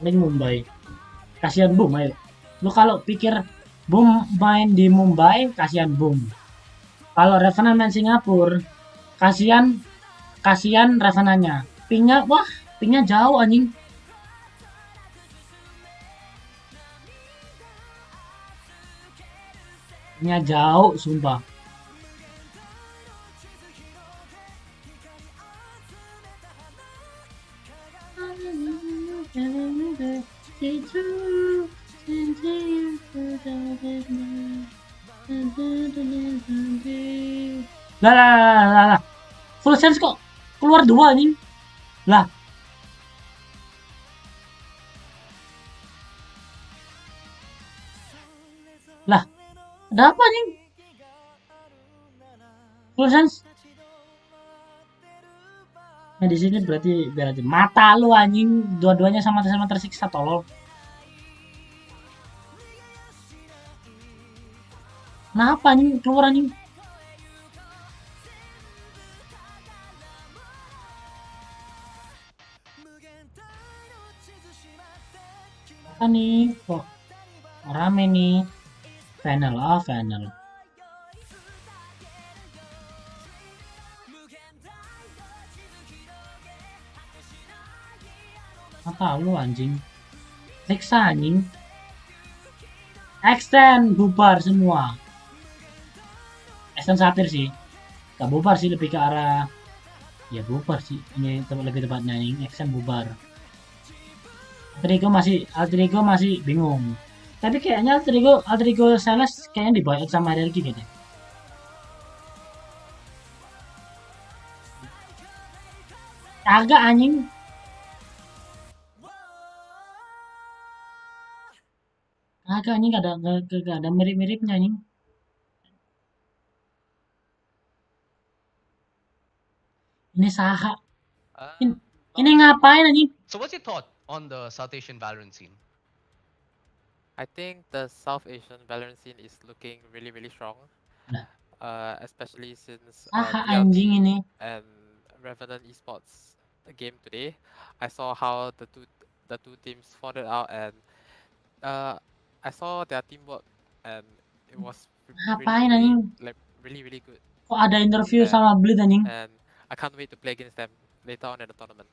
Paling Mumbai. Kasihan Boom ayo. Lu kalau pikir Boom main di Mumbai, kasihan Boom. Kalau Revenant main Singapura, kasihan Revenantnya. Pingnya jauh anjing. Pingnya jauh sumpah. Lah. Full sense kok keluar 2 anjing. Lah. Ada apa anjing? Full sense. Nah di sini berarti mata lu anjing, dua-duanya sama tersiksa tolol. Kenapa anjing keluar anjing? Apa nih? Kok rame nih? Final. Apa lu anjing? Siksa anjing. Extend bubar semua. Extend satir sih. Tak bubar sih, lebih ke arah ya bubar sih. Ini lebih tepatnya yang action bubar. Alter Ego masih bingung. Tapi kayaknya Alter Ego Salas kayaknya dibayar sama RRQ gitu. Agak anjing. Agak anjing, gak ada mirip-miripnya anjing. Ini Saha. Ini ngapain anjing? So what's your thought on the South Asian Valorant scene? I think the South Asian Valorant scene is looking really, really strong. Especially since Saha anjing ini. and Revenant Esports game today. I saw how the two teams fought it out, and I saw their teamwork, and it was Ngapain anjing? really, really good. Kok ada interview sama Bleed anjing? And I can't wait to play against them later on in the tournament.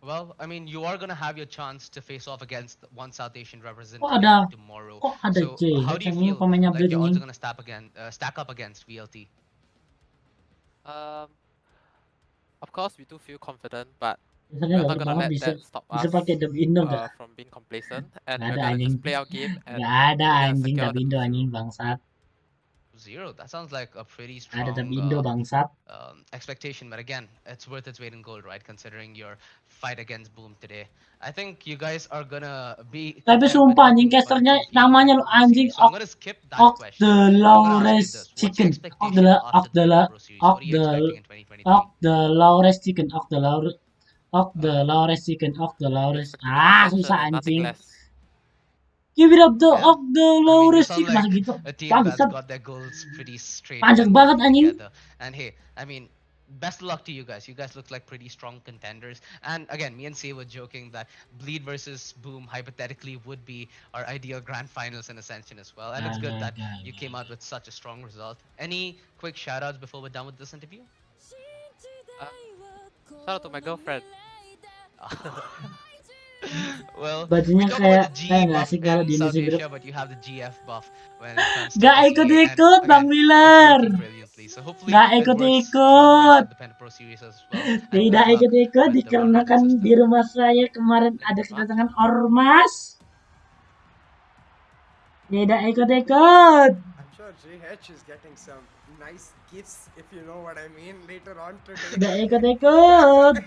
Well, I mean, you are gonna have your chance to face off against one South Asian representative tomorrow. Kok ada So how do you anjing feel pemainnya like Bleed your odds anjing? are gonna stack up against VLT? Of course, we do feel confident, but Biasanya we're not lagi gonna banget let bisa that stop us pakai dub Indo gak? from being complacent, and Gak we're ada gonna anjing. just play our game, and Gak ada we're gonna anjing secure dub the Indo 2-0. anjing bangsat. 0. That sounds like a pretty Ada dub strong Indo bangsat. expectation, but again, it's worth its weight in gold, right? Considering your fight against Boom today, I think you guys are gonna be. Tapi sumpah anjing casternya namanya lo anjing So I'm gonna skip that Ok question. the I'm gonna ask you Laures this: What's your Chicken. expectation after the Penta Pro Series? What are you expecting in 2023? Ok the Laures Chicken. Ok the Laures Chicken. Ok the Laures. Ah susah and nothing anjing. less. Give it up the Yeah. Ok the I mean, you Laures sound Chicken. like Masa gitu. a team that's Bangsat. got their goals pretty straight Panjang and banget anjing. together. And hey, I mean, best of luck to you guys. You guys look like pretty strong contenders. And again, me and Say were joking that Bleed versus Boom hypothetically would be our ideal grand finals in Ascension as well. And it's good that you came out with such a strong result. Any quick shout outs before we're done with this interview? Shout out to my girlfriend. Well, Bajunya we talk about the G kayak nggak buff asik kalau in di South Indonesi Group. Asia, but you have the GF buff when it comes to Gak SEA, ikut-ikut and Bang again, Miller. it's working brilliantly. So hopefully Gak it works throughout the ikut-ikut. rest of the Penta Pro Series as well. And good Tidak luck ikut-ikut with the Valorant dikarenakan system. di rumah saya kemarin ada kedatangan ormas. Tidak ikut-ikut. I'm sure JH is getting some nice gifts, if you know what I mean, later on today. Tidak ikut-ikut.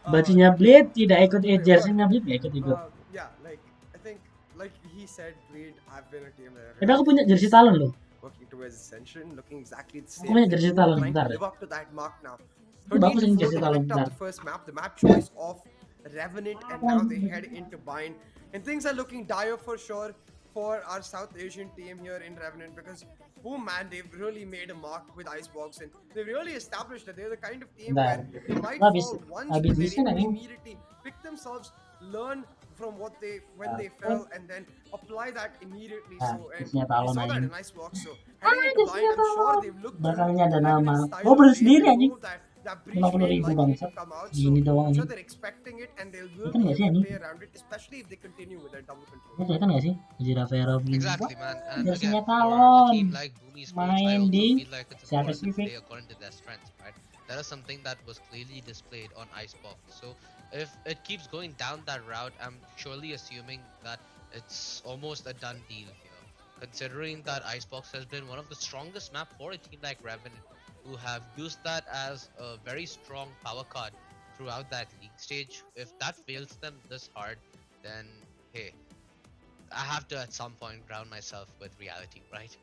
Bajunya Bleed tidak ikut, jersey-nya Bleed tidak ikut-ikut. Yeah, like I think, like he said, Bleed have been a team that Tapi aku punya jersey talon loh. working towards Ascension, looking exactly the Aku same. punya jersey talon Trying bentar. to live up to that mark now. Itu bagus ini jersey 13 talon picked up bentar. the first map, the map choice of Revenant, and now they head into Bind. And things are looking dire for sure for our South Asian team here in Revenant, because boom man, they've really made a mark with Icebox, and they've really established that they're the kind of team where they might fall once, but they're able to immediately pick themselves, learn from what they when they fell, and then apply that immediately. So and we saw that in Icebox. So heading into Bind, I'm sure they've looked Bakalnya ada Revenant nama. style Oh of beli play, sendiri they anjing. know that breach may 50.000 likely bangsat. to come out. Gini So doang I'm sure anjing. they're expecting it, and they will Kelihatan be nggak sih able to anjing? play around it, especially if they continue with their double control. Ini kelihatan nggak sih? Jiravera begini. Exactly, man. And Jersey-nya again, for a talon. team like Boomies Sports, I Main also di feel like it's Asia important to Pacific. play according to their strengths, right? That is something that was clearly displayed on Icebox. So if it keeps going down that route, I'm surely assuming that it's almost a done deal here. Considering that Icebox has been one of the strongest map for a team like Revenant, who have used that as a very strong power card throughout that league stage. If that fails them this hard, then hey, I have to at some point ground myself with reality, right?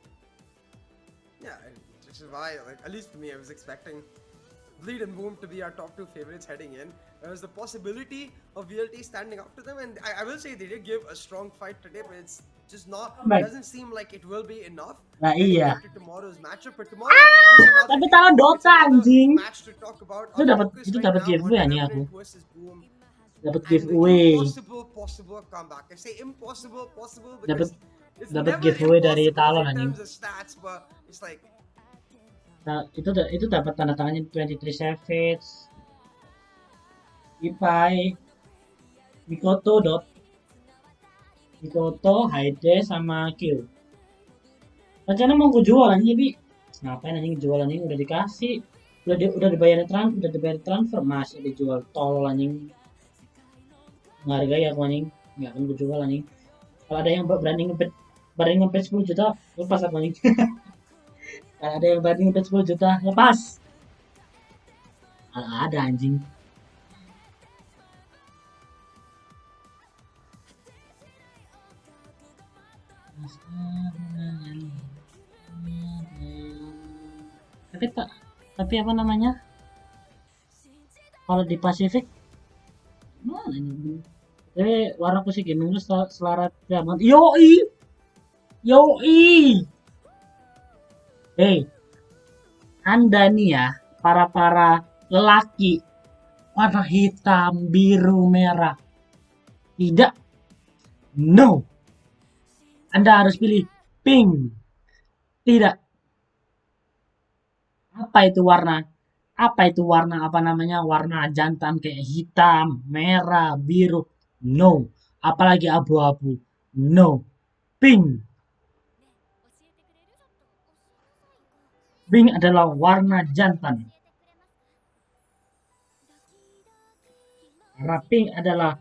Yeah, and which is why, like, at least to me, I was expecting Bleed and Boom to be our top two favorites heading in. There was the possibility of VLT standing up to them, and I will say they did give a strong fight today, but it's just not, doesn't seem like it will be enough. Nah iya. To tomorrow's matchup, but tomorrow is another Tapi game. tahu It's Dota another anjing. match to talk about. Itu dapat giveaway anjing aku. Dapat giveaway. Possible comeback. I say impossible possible Dapat because it's dapat never giveaway dari impossible talon in anjing. terms of stats, but it's like Nah, itu dapat tanda tangannya 23 Savage, Ipai, Mikoto, Haide sama Q. Rencana mau gue jual aja, tapi Ngapain anjing jual anjing udah dikasih. Udah dibayar transfer masih dijual tolol anjing. Menghargai aku anjing. Enggak akan gue jual anjing. Kalau ada yang berani ngepet 10 juta, lepas aku anjing. Kalau ada yang berani ngepet 10 juta, lepas. Kalau ada anjing. Tapi apa namanya? Kalau di Pasifik mana ini? Warna sih gaming lu selarat banget. Yoi. Hey, Anda nih ya, para lelaki warna hitam, biru, merah. Tidak. No. Anda harus pilih pink. Tidak. Apa itu warna? Apa namanya? Warna jantan kayak hitam, merah, biru. No. Apalagi abu-abu. No. Pink. Pink adalah warna jantan. Karena pink adalah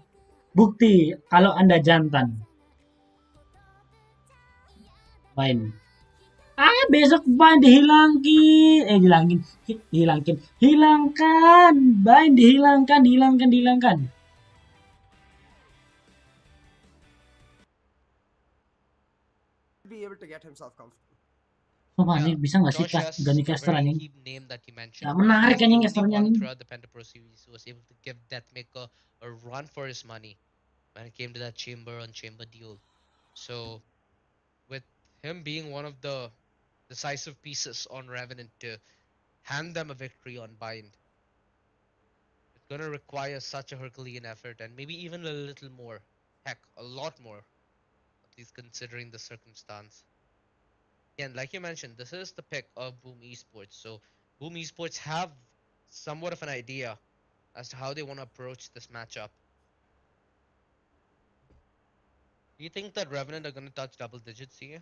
bukti kalau Anda jantan. Fine. Besok ban dihilangin. Hilangkan. Ban dihilangkan. Be able to get himself comfortable. Anjing bisa nggak sih ganti caster anjing? Gak menarik anjing casternya anjing. Throughout the Penta Pro Series, he was able to give Deathmaker a run for his money when it came to that chamber on chamber deal. So, with him being one of the decisive pieces on Revenant to hand them a victory on Bind, it's gonna require such a Herculean effort and maybe even a little more. Heck, a lot more. At least considering the circumstance. Again, like you mentioned, this is the pick of Boom Esports. So Boom Esports have somewhat of an idea as to how they want to approach this matchup. Do you think that Revenant are going to touch double digits here?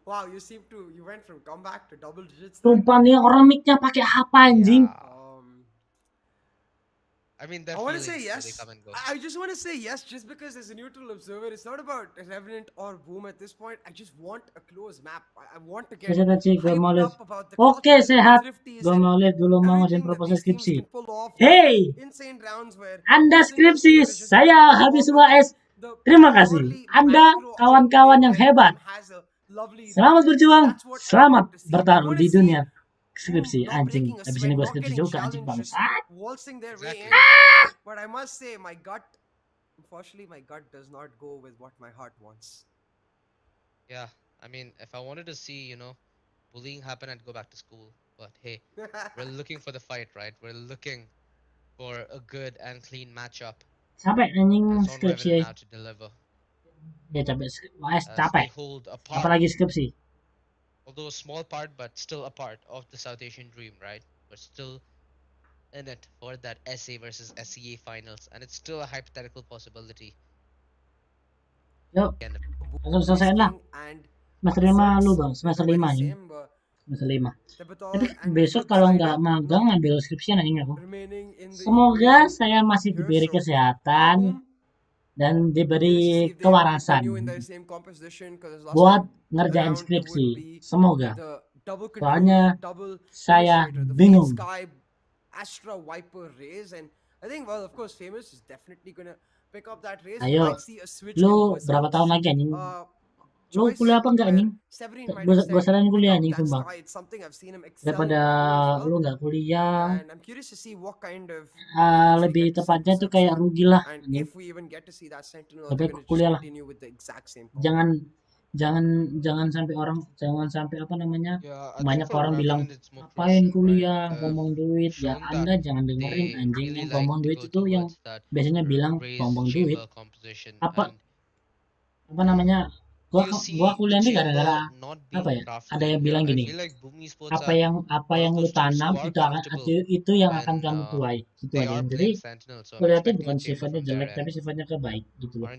Wow, you went from comeback to double digits. Sumpah nih orang mic-nya pakai apa anjing? I mean, I want to say yes. I just want to say yes, just because as a neutral observer, it's not about Revenant or Boom at this point. I just want a close map. I want to get hyped up about the Oke, sehat. Gue mau lihat dulu mau ngajin proposal skripsi. Hey, Anda skripsi, saya habis UAS. Terima kasih. Anda kawan-kawan yang hebat. Selamat berjuang, selamat bertarung di dunia skripsi anjing. Habis ini gue skripsi juga anjing bangsat. But I must say, unfortunately, my gut does not go with what my heart wants. Yeah, I mean, if I wanted to see, bullying happen, I'd go back to school. But hey, we're looking for the fight, right? We're looking for a good and clean matchup. Capek anjing skripsi. Now to deliver. Ya capek, capek. Apalagi skripsi. Although a small part, but still a part of the South Asian dream, right? We're still in it for that SA versus SEA finals, and it's still a hypothetical possibility. Yuk, langsung selesai lah. Semester 5 lu bang, semester 5 ini. Semester 5. Tapi besok kalau nggak magang ambil skripsi anjing aku. Semoga saya masih diberi kesehatan dan diberi kewarasan buat ngerjain skripsi. Semoga. Soalnya saya bingung. Astra Viper raise, and I think, well, of course, Famous is definitely gonna pick up that raise. Ayo, lu berapa tahun lagi anjing? Lu kuliah apa enggak anjing? Gue saranin kuliah anjing sumpah. Daripada lu nggak kuliah, lebih tepatnya tuh kayak rugi lah anjing. Lebih kuliah lah. Jangan sampai apa namanya, banyak orang bilang ngapain kuliah ngomong duit. Ya Anda jangan dengerin anjing, yang ngomong duit itu yang biasanya bilang ngomong duit apa namanya, gua kuliah ini gara-gara apa ya, ada yang bilang gini, apa yang lu tanam itu yang akan kamu tuai, gitu aja. Jadi kuliah itu bukan sifatnya jelek tapi sifatnya kebaik gitu loh.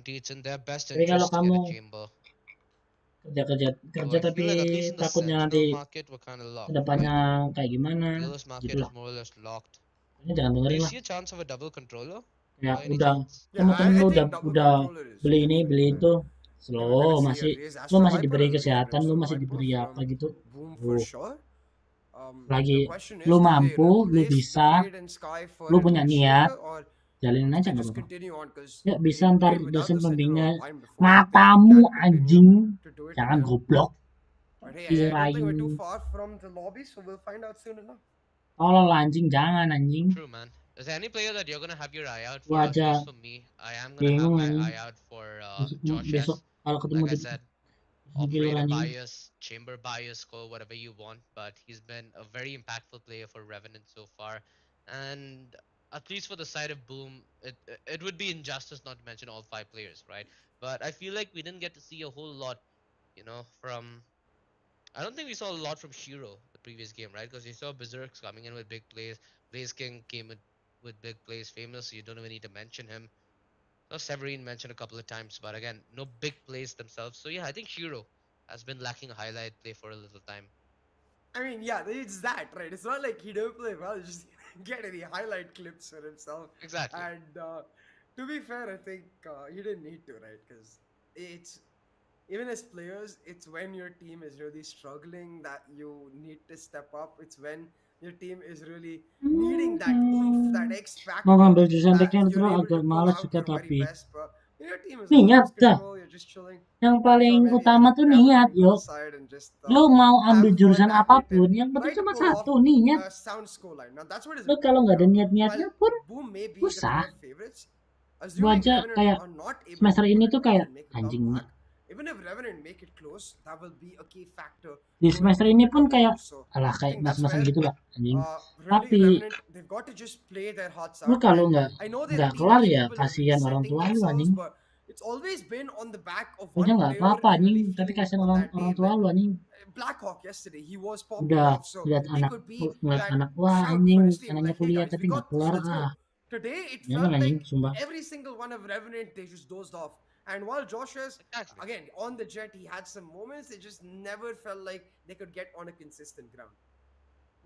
Tapi kerja I tapi feel like at least in the takutnya Sentinel nanti market we're kind of locked, kedepannya right? kayak gimana Dealers market gitulah. is more or less locked. Pokoknya jangan Do dengerin you lah. see a chance of a double controller Ya by any udah, chance? Yeah, temen-temen I lu think double udah controller is beli ini different, beli man. itu, I think we're gonna slow see a masih raise. lu Astro masih Viper diberi has raised kesehatan, lu Brimstone masih Viper diberi apa from gitu. Boom for Tuh, sure. lagi The question lu is, do they mampu, lu replace the bisa, Fade and Sky for lu an punya niat, Initiator, or jalinin do aja they nggak just apa-apa. continue on? Because Ya bisa they ntar played without dosen the Sentinel pembimbingnya line before. I think they matamu can continue anjing, to do it jangan again. goblok. But hey, I don't think we're too Kirain far from the lobby, so we'll find out soon enough. tolol anjing, jangan anjing. True, man. Is there any player that you're gonna have your eye out Gua for? At aja least for me, I am gonna have bingung my anjing. eye out for Josh Besok S. kalau ketemu Like I di said, killer operator anjing. bias, chamber bias, call whatever you want, but he's been a very impactful player for Revenant so far. And at least for the side of Boom, it would be injustice not to mention all 5 players, right? But I feel like we didn't get to see a whole lot, from. I don't think we saw a lot from Shiro the previous game, right? Because you saw Berserks coming in with big plays. Blaze King came with big plays. Famous, you don't even need to mention him. So Severine mentioned a couple of times, but again, no big plays themselves. So yeah, I think Shiro has been lacking a highlight play for a little time. I mean, yeah, it's that, right? It's not like he don't play well, just get any highlight clips for himself. Exactly. And to be fair, I think he didn't need to, right? Because it's even as players, it's when your team is really struggling that you need to step up. It's when your team is really needing that oomph, that X Mau factor, ngambil jurusan that teknik you're terus able to agak pull males out juga your very tapi best. But when your team is on niat cruise dah. control, you're just chilling. Yang Sure, paling maybe utama even tuh grab a niat, drink on the yuk. side and just Lu mau ambil have fun jurusan at it apapun, and yang penting try to cuma pull off satu, niat. a sound scoreline. Now that's what is Lu kalau important. nggak ada Now, niat-niatnya while pun Boom may be the susah. clear favorites, Gua assuming aja Revenant kayak are not able to semester pull ini it tuh off kayak and make a anjing nih. comeback, even if Revenant make it close, that will be a key factor Di going semester ini into pun the kayak lobby. So alah I kayak think that's mas-masan where gitu lah anjing. really Tapi Revenant they've got to just play their hearts lu out. kalau And nggak I know they're a nggak team kelar ya capable of kasihan orang resetting tua lu themselves, anjing. but it's always been on the back of Lu aja one nggak player apa-apa anjing, really tapi feeling it kasihan on orang that orang day. tua Like lu anjing. Blackhawk yesterday, he was popping Udah off, so lihat he anak could be ngeliat that anak wah shout anjing for his team. anaknya Like, hey kuliah guys, tapi we nggak got this, kelar let's go. ah. Today, it Jangan felt anjing, like sumpah. every single one of Revenant, they just dozed off. And while Josh is, Exactly. again, on the jet, he had some moments, it just never felt like they could get on a consistent ground.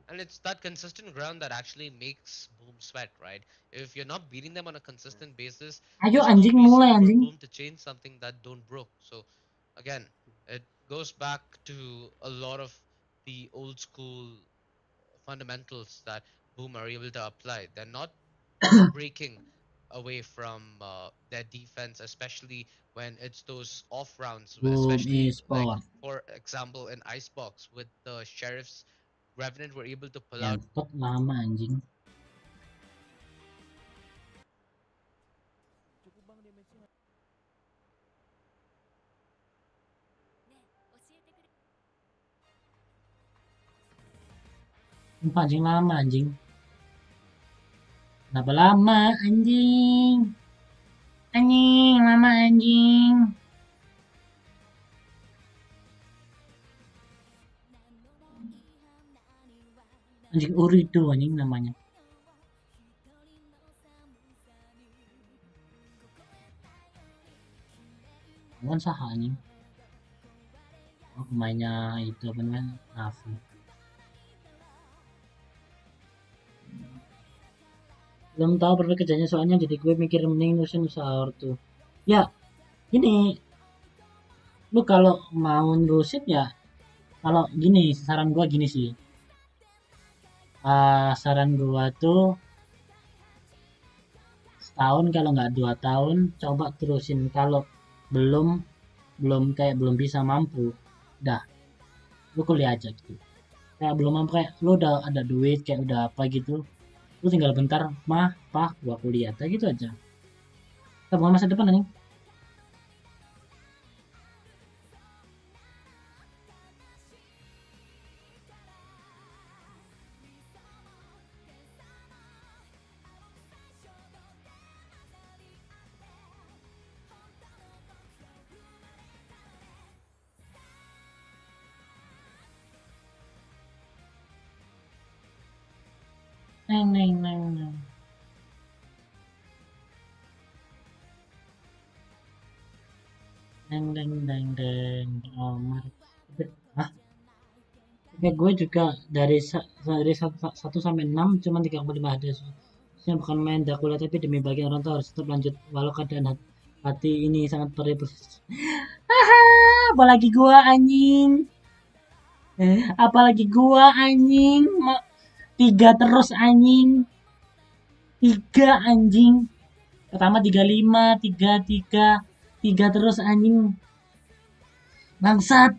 And it's that consistent ground that actually makes Boom sweat, right? If you're not beating them on a consistent basis, Ayo there's no anjing mulai reason for anjing. Boom to change something that don't broke. So again, it goes back to a lot of the old school fundamentals that Boom are able to apply. They're not breaking away from their defense, especially when it's those off rounds, Boom especially like e-sport. for example in Icebox with the Sheriff's Revenant were able to pull out. Ngentot lama anjing. Sumpah anjing lama anjing. Kenapa lama anjing? Anjing lama anjing. Anjing Uri tuh anjing namanya. Bukan sah anjing. Oh, pemainnya itu apa namanya? Nafi. Belum tahu berapa kerjanya soalnya jadi gue mikir mending nusin usaha ortu. Ya, ini lu kalau mau nerusin ya kalau gini saran gua gini sih. Saran gua tuh setahun kalau nggak 2 tahun coba terusin kalau belum kayak belum bisa mampu dah lu kuliah aja gitu kayak belum mampu kayak lu udah ada duit kayak udah apa gitu lu tinggal bentar mah pak gua kuliah kayak gitu aja tabungan masa depan nih. Neng. Deng deng deng deng. Omar. Hah? Ya gue juga dari 1 sampai 6 cuma 35 ada. Saya bukan main Dakula tapi demi bagian orang tua harus tetap lanjut walau keadaan hati ini sangat perih. Haha, apalagi gua anjing. Apalagi gua anjing. 3 terus anjing. 3 anjing. Pertama 35, 33, 3 terus anjing. Bangsat.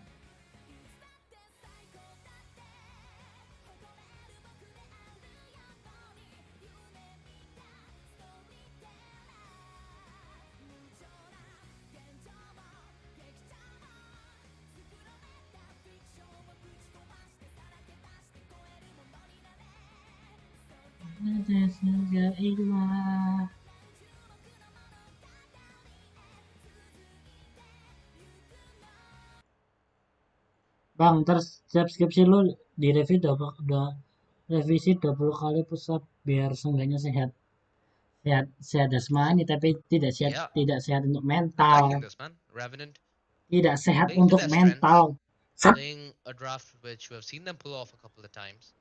Bang, terus subskripsi lu udah revisi 20 kali pusat biar seenggaknya sehat. Sehat jasmani tapi Yeah, tidak sehat untuk I'm mental. liking this, man. Revenant Tidak sehat playing to untuk their mental. strengths, playing a draft which we have seen them pull off a couple of times.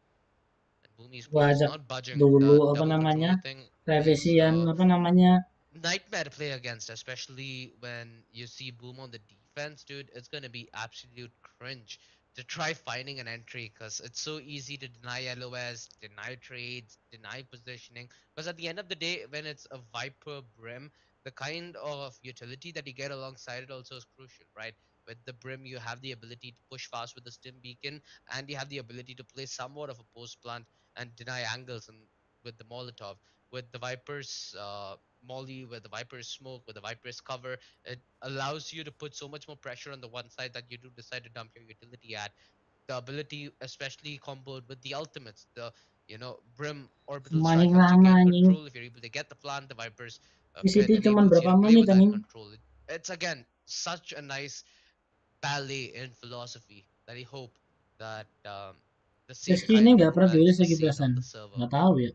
And Boom Gua Esports ajak not budging. dulu The apa double namanya controller thing is revisian apa namanya nightmare to play against, especially when you see Boom on the defense, dude. It's gonna be absolute cringe to try finding an entry because it's so easy to deny LOS, deny trades, deny positioning. Because at the end of the day, when it's a Viper Brim, the kind of utility that you get alongside it also is crucial, right? With the Brim, you have the ability to push fast with the Stim Beacon, and you have the ability to play somewhat of a post plant and deny angles and with the Molotov. With the Viper's Molly, with the Viper's smoke, with the Viper's cover, it allows you to put so much more pressure on the one side that you do decide to dump your utility at. The ability, especially comboed with the ultimates, the Brim Orbital Strike maning lets you lama gain anjing. control. If you're able to get the plant, the Viper's Di situ pit cuman enables you berapa to play menit with that anjing. control. It's again such a nice ballet in philosophy that I hope that the same Rizky ini kind nggak pernah is dirilis lagi seen belasan. on the server. Nggak tahu ya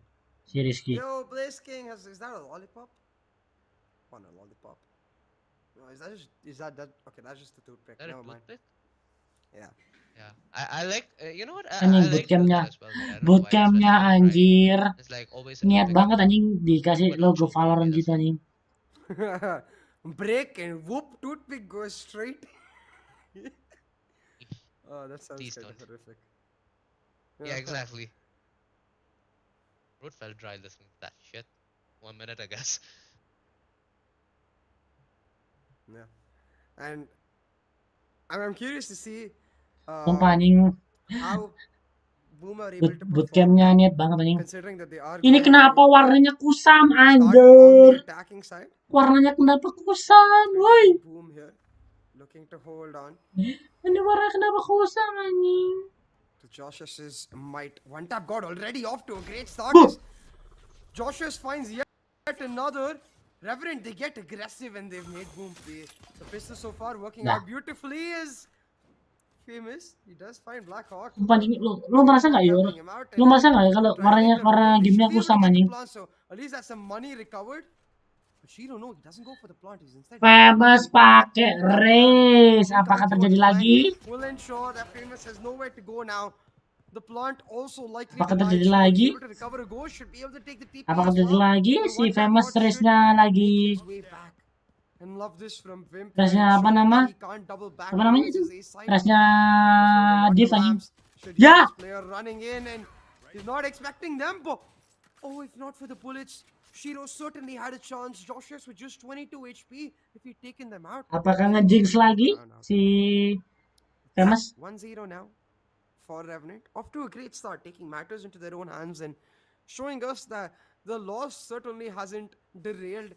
si Rizky. Yo, Blaze King, is that a lollipop? Oh no, lollipop. No, is that okay? That's just a toothpick. Is that a Never mind. toothpick? Yeah. Yeah, I like you know what Anjing I like bootcampnya, toothpick as well, but I don't know why, bootcampnya especially on Prime. anjir. It's like always a Niat toothpick. banget anjing dikasih But don't logo choke on me, Valorant that's gitu all. anjing. Break and whoop, toothpick goes straight. Oh, that sounds Please kind of don't. horrific. Yeah, exactly. Throat felt dry listening to that shit. 1 minute, I guess. Yeah. And I'm curious to see Sumpah anjing. how Boom are able to perform Bootcampnya now, niat banget anjing. considering that they are Ini going kenapa to warnanya kusam start on the anjir? attacking side. Warnanya kenapa kusam, It's going to woi? be Boom here, looking to hold on Ini warna kenapa kusam anjing? to Josh's might. One tap god already off to a great start. Buh! Joshus finds yet another. Revenant, they get aggressive and they've made Boom pay. The pistol so far working out beautifully is famous. He does find Black Hawk. Sumpah anjing, lu merasa nggak ya? Helping him out Lu and merasa nggak ya kalau trying to make them warna move. They gamenya should be able to kusam get the anjing? plant, so at least that's some money recovered. But she don't know. He doesn't go for the plant. He's instead Famous pakai race. looking to Apakah move towards terjadi the flank. lagi? Will ensure that Famous has nowhere to go now. The plant also likely Apakah denied. terjadi She was lagi? able to recover a ghost. Should be able to take the TP Apakah as terjadi well. lagi? The Si one tap famous god should race-nya make lagi. his way back. And love this from Vimp. Race-nya apa nama? He can't double back Apa namanya towards itu? his A side. Race-nya Just holding on to Div anjing. lamps. Should hear Ya! this player running in and he's not expecting them. But oh, if not for the bullets, Shiro certainly had a chance. Joshua with just 22 HP if he'd taken them out. Apakah nge-jinx lagi si famous? 1-0 now for Revenant. Off to a great start, taking matters into their own hands and showing us that the loss certainly hasn't derailed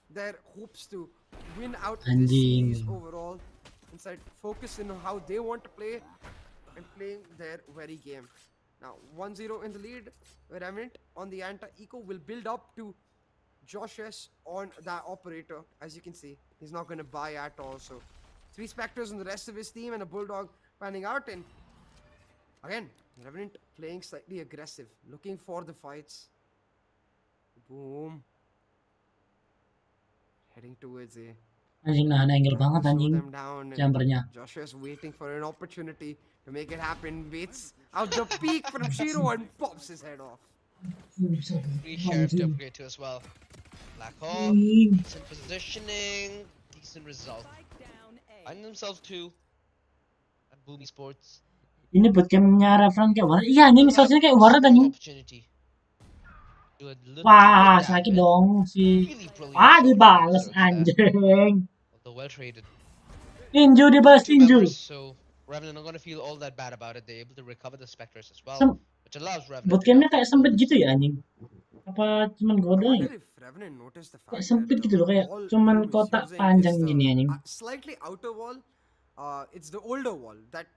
their hopes to win out this series overall. Instead, focus on how they want to play and playing their very game. Now, 1-0 in the lead. Revenant on the anti-eco will build up to Josh S on that operator. As you can see, he's not going to buy at all. So, 3 Spectres on the rest of his team and a Bulldog panning out. And again, Revenant playing slightly aggressive, looking for the fights. Boom. Heading towards A. Anjing nahan angle Tried banget to slow anjing. them down, and Chambernya. Joshua's waiting for an opportunity to make it happen. Waits out the peak from Shiro and pops his head off. Free sheriff to upgrade to as well. Black Hawk, decent positioning, decent result. Finding themselves two at Boom Esports. Ini bootcampnya Revenant kayak Warren. Iya anjing, Will have sosialnya kayak a Warren small anjing. opportunity. Do a little Wah, bit sakit damage. dong si. Really brilliant Wah, shot from dibales Berserk there. anjing. Although well traded. Tinju dibales Two tinju. members, so Revenant not gonna feel all that bad about it. They're able to recover the Spectres as well, Sem- which allows Revenant to Bootcampnya now kayak control sempit this. gitu ya anjing. Apa cuman gue I doang ya? wonder if Revenant noticed the Kayak fact sempit that gitu the loh, kayak wall cuman Boom is kotak using panjang is gini anjing. slightly outer wall. It's the older wall that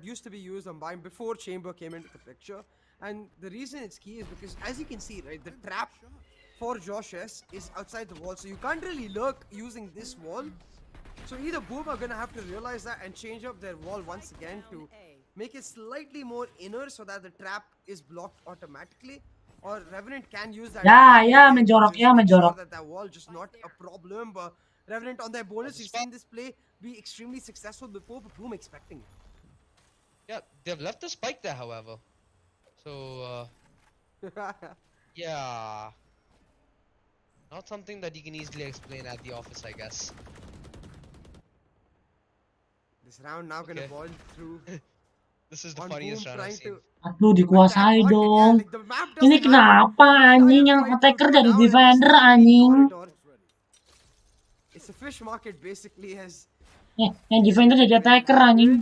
used to be used on Bind before Chamber came into the picture. And the reason it's key is because, as you can see, right, the trap for Josh S is outside the wall, so you can't really lurk using this wall. So either Boom are gonna have to realize that and change up their wall once again to make it slightly more inner so that the trap is blocked automatically. Or Revenant can use that. Ya, again to menjorok, just ya, make sure menjorok. that wall just not a problem. But Revenant on their bonus, we've seen this play be extremely successful before, but Boom expecting it. Yeah, they've left the spike there, however. So, yeah. Not something that you can easily explain at the office, I guess. This round now gonna Okay. ball through. This is the On funniest Boom round I've trying seen. to Aduh, dikuasai attack market, yeah, dong. like the map Ini doesn't happen. kenapa The entire anjing yang fight will attacker go jadi down and they defender still make anjing? corridor. It's a fish market basically as Yang defender jadi attacker anjing.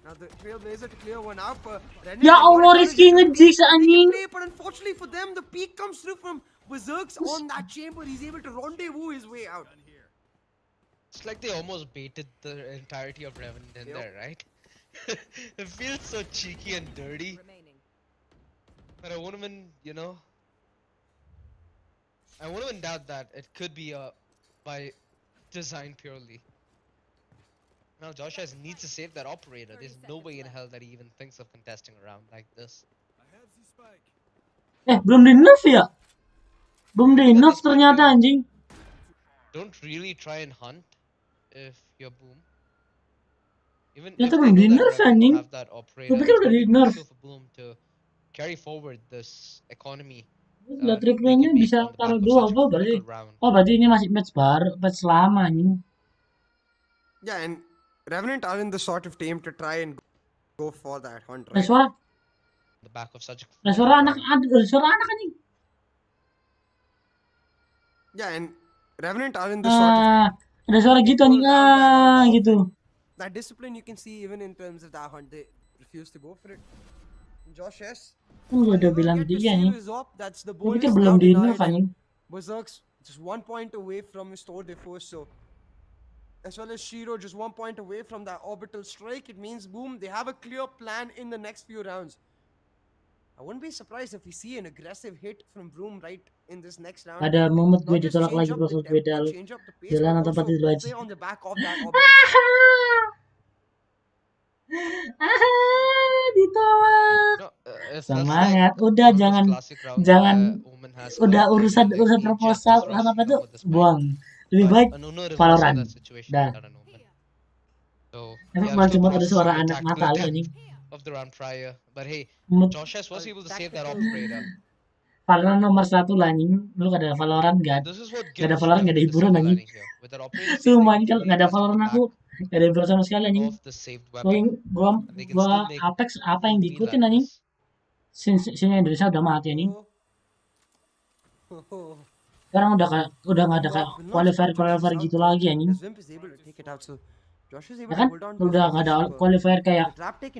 now the Trailblazer to clear one out. Ya Allah, Rizky nge-jigs anjing. But unfortunately for them, the peak comes through from Berserk's on that chamber. He's able to rendezvous his way out. It's like they almost baited the entirety of Revenant in Yep. there, right? It feels so cheeky and dirty. But I wouldn't even, I wouldn't even doubt that it could be by design purely. Now Joshua needs to save that operator. There's no way in hell that he even thinks of contesting around like this. Belum di nerf ya? Belum di nerf ternyata anjing. Don't really try and hunt if you're Boom. Even Ya, if itu they belum di know that nerf, Revenant anjing. will have that operator, Gua pikir it's udah gonna di be nerf. crucial for Boom to carry forward this economy. Lihat replaynya bisa taruh dua apa berarti? Oh, berarti ini masih match baru, match lama anjing. Yeah, and Revenant are in the sort of team to try and go for that hunt, Ada right? suara, The back of such a ada suara anak, ada suara anak anjing. Yeah, and Revenant are in the sort of Ada suara gitu anjing, gitu. that discipline you can see even in terms of that hunt. They refuse to go for it. Josh S. Gue udah bilang Get to dia save anjing. his op. That's the Gue bonus pikir now belum di denied, nerf anjing. and Berserk's just 1 point away from his store defense, so as well as Shiro just 1 point away from that orbital strike. It means Boom, they have a clear plan in the next few rounds. I wouldn't be surprised if we see an aggressive hit from Broom right in this next round. Ada momen gue Not just ditolak change lagi up pas the beda tempo, change up the pace, jalan but atau also tempat itu aja. play on the back of that orbital. Ditolak. No, it feels Semangat, like udah one of those jangan classic rounds jangan where Omen has udah confidence urusan that, urusan hey, Jet proposal is urusan apa rushing tuh over this point. buang. Lebih But baik Nuno reversed Valorant. that situation Dah. without an Omen. So Emang yeah, malah still cuma ada processing suara the anak tactical mata lu attempt anjing. of the round prior. But hey, Mood Joshua was able to save that operator. Valorant nomor 1 lah anjing. Lu gak ada Valorant gak? This is what Gak ada gives Valorant gak ada Revenant the hiburan silver anjing. lining here. With that operator saved, Sumpah they anjing, can kalau really gak ada invest on the Valorant back aku gak ada hiburan sama sekali anjing. of the saved weapon. They can Gua still make Apex apa yang Boom feel diikutin like anjing? this. Sini Indonesia udah mati anjing. Sekarang udah gak ada kayak qualifier gitu lagi anjing. Ya kan? Udah gak ada qualifier kayak 1, 2,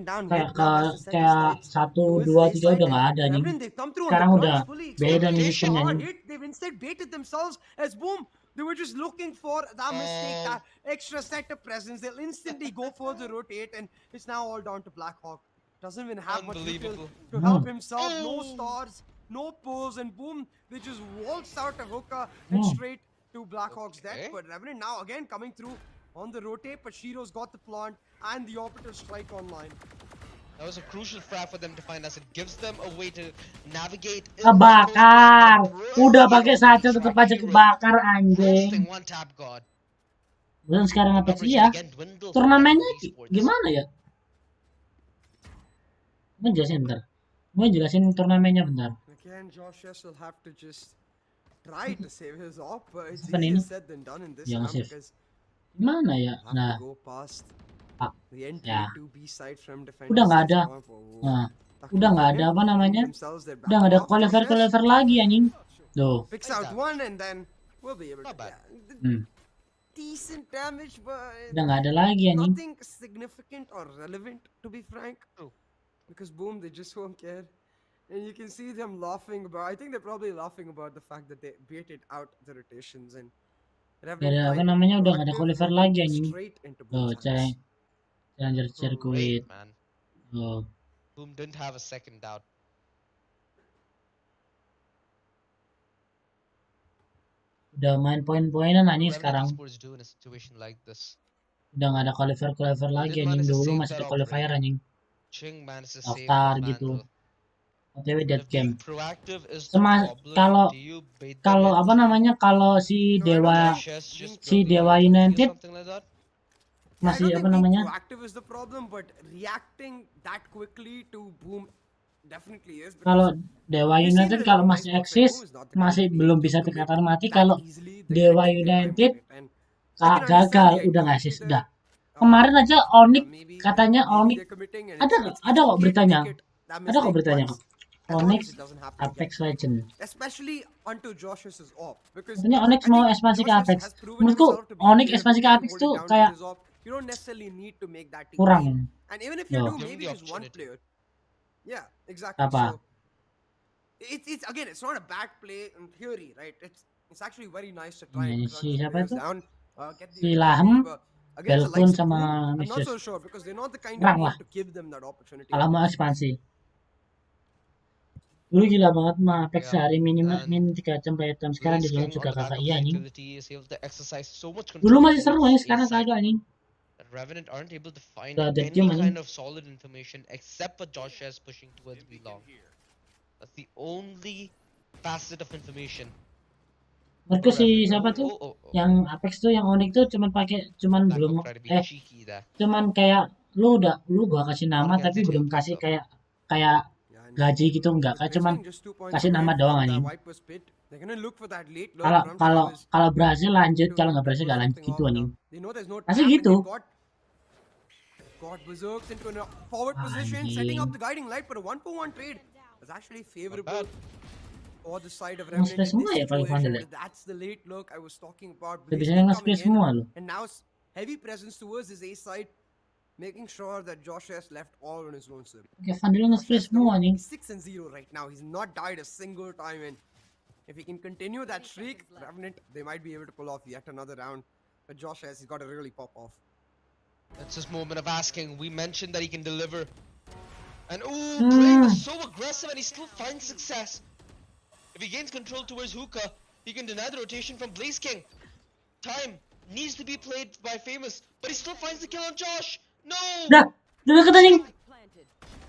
3 udah gak ada anjing. Sekarang udah beda nih sistemnya anjing. They've instead baited themselves as Boom. They were just looking for that mistake, that extra set of presence. They'll instantly go for the rotate, and it's now all down to Black Hawk. Doesn't even have much detail to help himself. No stars, no pulls, and Boom, they just waltzed out of hookah and straight to Black Hawk's death. But Revenant now again coming through on the rotate, but Shiro's got the plant and the orbital strike online. That was a crucial frag for them to find us. It gives them a way to navigate. Kebakar. Udah pakai saja tetap aja kebakar anjing. Roasting one tap god. Bukan sekarang Apex numbers iya. yet again dwindle for Turnamennya Revenant Esports. gimana ya? Gue jelasin bentar. Gue jelasin turnamennya bentar. Again, Josh will have to just try to save his op, but it's Apa easier ini? said than done in this Yang round save. because Gimana ya? have Nah, to go past Pak. the entry Ya. to B side from Udah defender nggak side. ada. Nah, udah nggak ada apa namanya? Udah nggak ada qualifier lagi anjing. Tuh. Picks out one and then we'll be able to. Not bad. Yeah, decent damage, but Udah nggak ada lagi anjing. nothing significant or relevant, to be frank. True. Because boom, they just won't care. And you can see them laughing about. I think they're probably laughing about the fact that they baited out the rotations and. Gak ada apa namanya, udah gak ada qualifier lagi anjing. Tuh, challenger circuit. Great, man. Tuh. Boom didn't have a second doubt. Udah main poin-poinan anjing Revenant sekarang. Esports do in a situation like this. Udah gak ada qualifier lagi anjing. Dulu masih ada qualifier anjing. Ching managed to save Daftar the gitu. vandal. OTW dead If being game. proactive is the Sama problem, do you bait them kalau in apa namanya, kalau si Dewa United something like that? masih apa namanya? Proactive is the problem, but reacting that quickly to boom definitely is. Kalau Dewa United kalau masih eksis masih belum bisa dikatakan mati. Kalau Dewa United gagal udah nggak eksis udah. Kemarin aja Onyx katanya Onyx ada kok beritanya. Ada kok beritanya kok. Onyx Apex Legend. Especially onto Josh's op. Katanya Onyx mau ekspansi ke Apex. Menurutku Onyx ekspansi ke Apex tuh kayak you don't necessarily need to make that team kurang. and even if you do, maybe just one player. Yeah, exactly. Apa? So it's again, it's not a bad play in theory, right? It's actually very nice to try and Si siapa itu? down, Si Lahem, against the Belkun likes of sama Boom, I'm not Misius. so sure because they're not the kind of Kurang team lah. to give them that opportunity. Kalau mau ekspansi. Dulu gila banget mah Apex sehari min 3 jam per jam. Sekarang di dalam juga kakak iya anjing. Dulu masih seru anjing, sekarang kagak anjing. Revenant aren't able to find Udah dead any game anjing. kind of solid information except for Josh S pushing towards B long. That's the only facet of information. Menurutku si siapa tuh? Yang Apex tuh yang Onyx tuh cuman belum cuman kayak lu gua kasih nama tapi belum kasih kayak gaji gitu, enggak, kayak cuman kasih nama doang anjing. Kalau berhasil lanjut, kalau nggak berhasil nggak lanjut gitu anjing. Masih gitu. Got berserked into a forward position, setting up the guiding light for a 1-for-1 trade. It's actually favorable for the side of Revenant in this situation. That's the late look I was talking about. Biasanya nge-spray semua loh. And now heavy presence towards his A side, making sure that Josh has left all on his lonesome. Oke, Vandal nge-spray semua anjing. 6-0 right now. He's not died a single time, and if he can continue that streak, Revenant, they might be able to pull off yet another round. But Josh has got to really pop off. It's his moment of asking. We mentioned that he can deliver. And Brave is so aggressive and he still finds success. If he gains control towards Hookah, he can deny the rotation from Blaze King. Time needs to be played by Famous, but he still finds the kill on Josh. No! Dah deket anjing.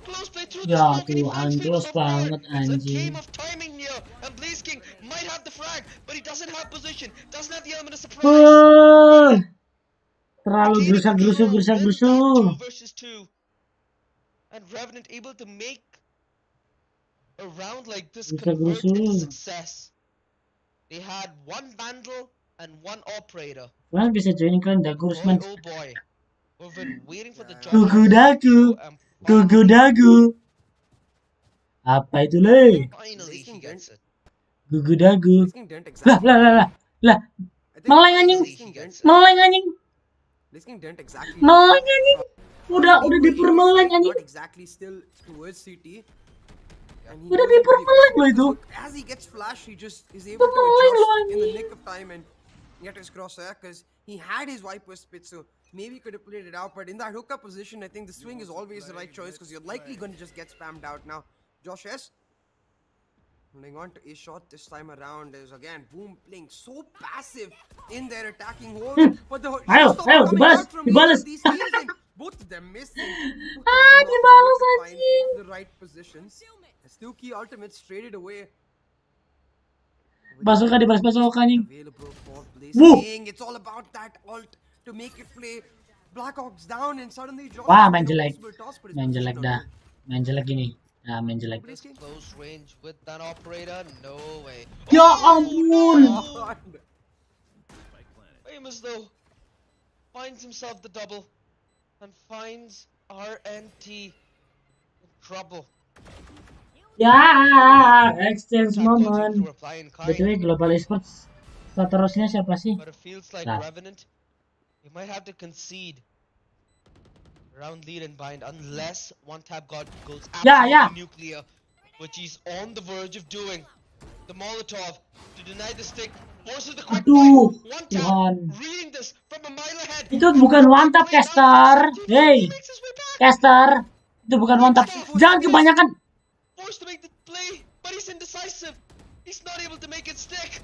Close play through the Ya smoke and he Tuhan, finds close Famous off guard. banget It's a anjing. game of timing here, and Blaze King might have the frag, but he doesn't have position, doesn't have the element of surprise. Terlalu gerusak-gerusuk. And Revenant able to make a round like this Gerusak convert into gerusuk. success. They had one Vandal and one Operator. Kalian bisa join kalian Dagus man. Oh boy. We've been waiting for the job. Gugu dagu. Apa itu le? Finally he gets it. Gugu dagu. Lah. Meleng anjing. Udah dipermeleng anjing. Not exactly still towards CT. Udah dipermeleng loh itu. As he gets flash, he just is able to adjust in the nick of time and get his crosshair because he had his Viper spit, so maybe he could have played it out. But in that hookup position, I think the swing is always the right choice because you're likely going to just get spammed out. Now, Josh S holding on to a shot this time around is again Boom playing so passive in their attacking hold. But the dibalas. Both of them missing. Dibalas anjing. The right positions. As two key ultimates traded away. Basoka dibalas anjing. Available for Blazing. It's all about that ult to make it play. Blackhawk's down and suddenly Josh Wah, has main made a jelek. possible toss, but his Main jelek position dah. unknown. Main jelek gini. Nah, main jelek. This close range with that operator, no way. Ya Oh, ampun. no! God. Famous though finds himself the double and finds RNT in trouble. Ya, exchange Tap God seems to moment. reply in BTW kind, Global Esports seterusnya siapa sih? but it feels like Nah. Revenant, he might have to concede round lead and bind unless one tap God goes absolutely Ya. nuclear, which he's on the verge of doing. The Molotov to deny the stick forces the quick Aduh, play. One Tuhan. tap, reading this from a mile ahead. Itu bukan one tap, caster. Hey, He makes his way back. caster. Itu bukan one tap. Jangan kebanyakan. Forced to make the play, but he's indecisive. He's not able to make it stick.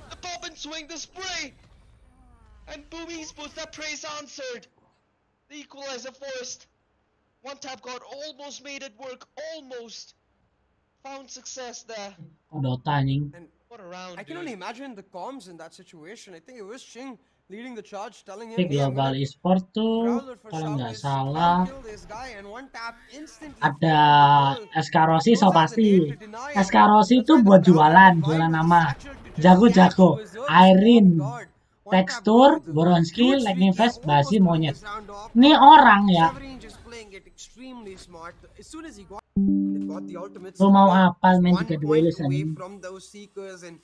The bobbin swing, the spray. And Boomies puts that praise answered. The equalizer forced. One tap God almost made it work. Almost. Found success there. Dota anjing. And What a round, I can dude. only imagine the comms in that situation. I think it was Ching leading the charge, telling Di him, "Hey, I'm Global gonna Esports tuh Prowler for kalau nggak showers, salah kill this guy," and one tap instantly ada followed the goal. Eskarosi so Those are the pasti. name to deny, and Eskarosi that's itu why the buat Prowler jualan, divide jualan with the nama. satchel to just Jago-jago. catch reserves Irene, off guard. One tap tekstur, God with a Boronski, huge lightning recap, fast, basi almost monyet. putting this round off. Ini orang ya. Severin just playing it extremely smart. As soon as he got the ultimates, Lu mau they're apa just main 1 tiga point duelis away anjing? from those seekers, and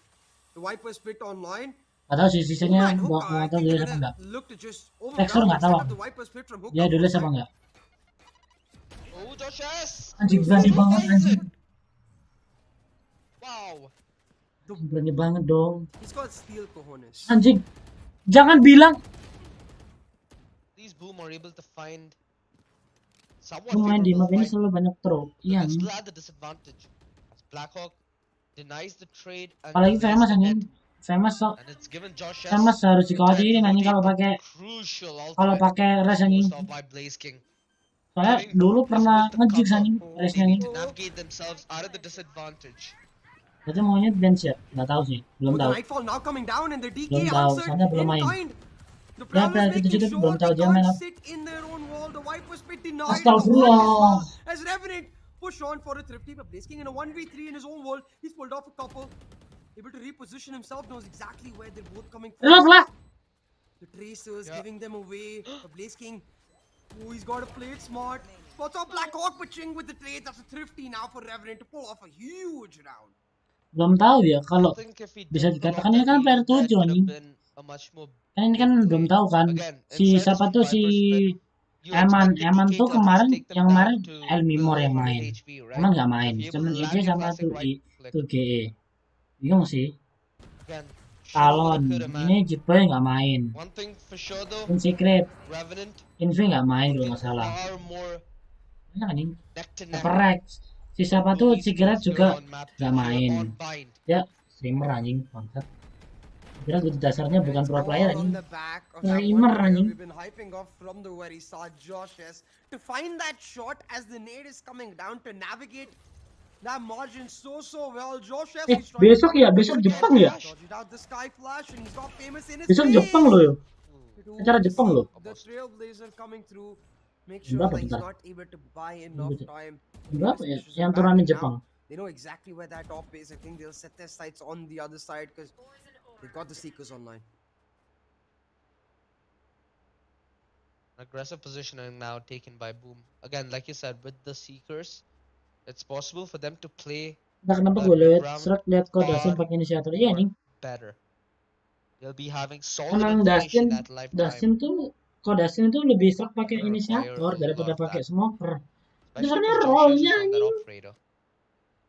the Viper split online. Gak tau sih sisanya Man, mau Hookah, I tahu think duelis they're apa enggak. gonna look to just Tekstur overwhelm nggak and tahu. set up the Viper split from Hookah. Dia duelis apa enggak? Oh, Josh S. Anjing berani banget anjing. Wow. Berani banget dong. He's got steel cojones. Anjing. Jangan bilang These Boom are able to find somewhat lu main di favorable map ini fight, selalu banyak throw. but Iya they anjing. still have the disadvantage as Blackhawk denies the trade and Apalagi delays famous the anjing. net, Famous and it's given Josh S famous harus time to dikhawatirin anjing rotate kalau a pakai crucial kalau ultimate pakai res anjing. forced off by Blaze King. Soalnya Giving dulu this pernah split the nge-jigs cover. anjing They resnya need anjing. to navigate themselves out of the disadvantage. Berarti maunya bench ya? Nggak tahu sih, belum With the tahu. Nightfall now coming down and the DK Belum tahu, answered soalnya belum in main. kind. The Ya, Prowlers player making kita belum sure tahu they dia main can't apa. sit in their own wall. The Viper split denied the Astagfirullah. arc as well as Revenant push on for a thrifty, but Blaze King in a 1v3 in his own world. He's pulled off a couple. Able to reposition himself, knows exactly where they're both coming from. Reload lah. The Tracers Yeah. giving them away. The Blaze King, oh, he's got to play it smart. Spots off Blackhawk, but Ching with the trade. That's a thrifty now for Revenant to pull off a huge round. Belum tahu ya kalau I think if he bisa did pull off dikatakan ini that kan player lead, that 7 could have anjing. been a much more Kan ini kan big belum play. tahu kan. Again, Si inside siapa this tuh one si Viper split, you Eman expect the Eman DK tuh to at least kemarin take them yang down kemarin to El Mimor below yang 100 main. HP, right? Eman nggak main, If you're cuman able to IJ land your sama classic tuh right click, tuh GE. Bingung sih. again, Talon shoulda, coulda, ini man. Jitboy nggak main. One thing for sure though, In Secret, Revenant Invi nggak main kalau looking nggak salah. far more Banyak anjing. neck to neck. Everrex. Si siapa tuh Boomies Secret here juga on map nggak 2, here main. on bind. Ya, streamer anjing, bangsat. Kira gue dasarnya bukan It's pro all player on anjing. the back of Nah, that Imer, one player anjing. we've been hyping off from the very start, Josh S. To find that shot as the nade is coming down to navigate that margin so well. Josh S. Eh, is trying besok to ya, find besok the Jepang again. ya? Dodged out the sky flash and he's got famous in his Besok face. Jepang loh ya. But Acara we Jepang see loh. The Trailblazer coming through. Make sure Berapa that he's bentar? not able to buy enough time. Berapa ya? Famous pushes Yang him back, turnamen and now Jepang. they know exactly where that top is. I think they'll set their sights on the other side because they've got the Seekers online. Aggressive positioning now taken by Boom. Again, like you said, with the Seekers, it's possible for them to play Nah, kenapa gue liat kok Dasin pakai inisiator iya nih. better. They'll be having solid Emang information Dasin at lifetime. Dasin tuh kok Dasin tuh lebih serak pakai Require inisiator a daripada lot of pakai that. smoker. Especially Sebenarnya because Josh S role-nya is on that ini operator.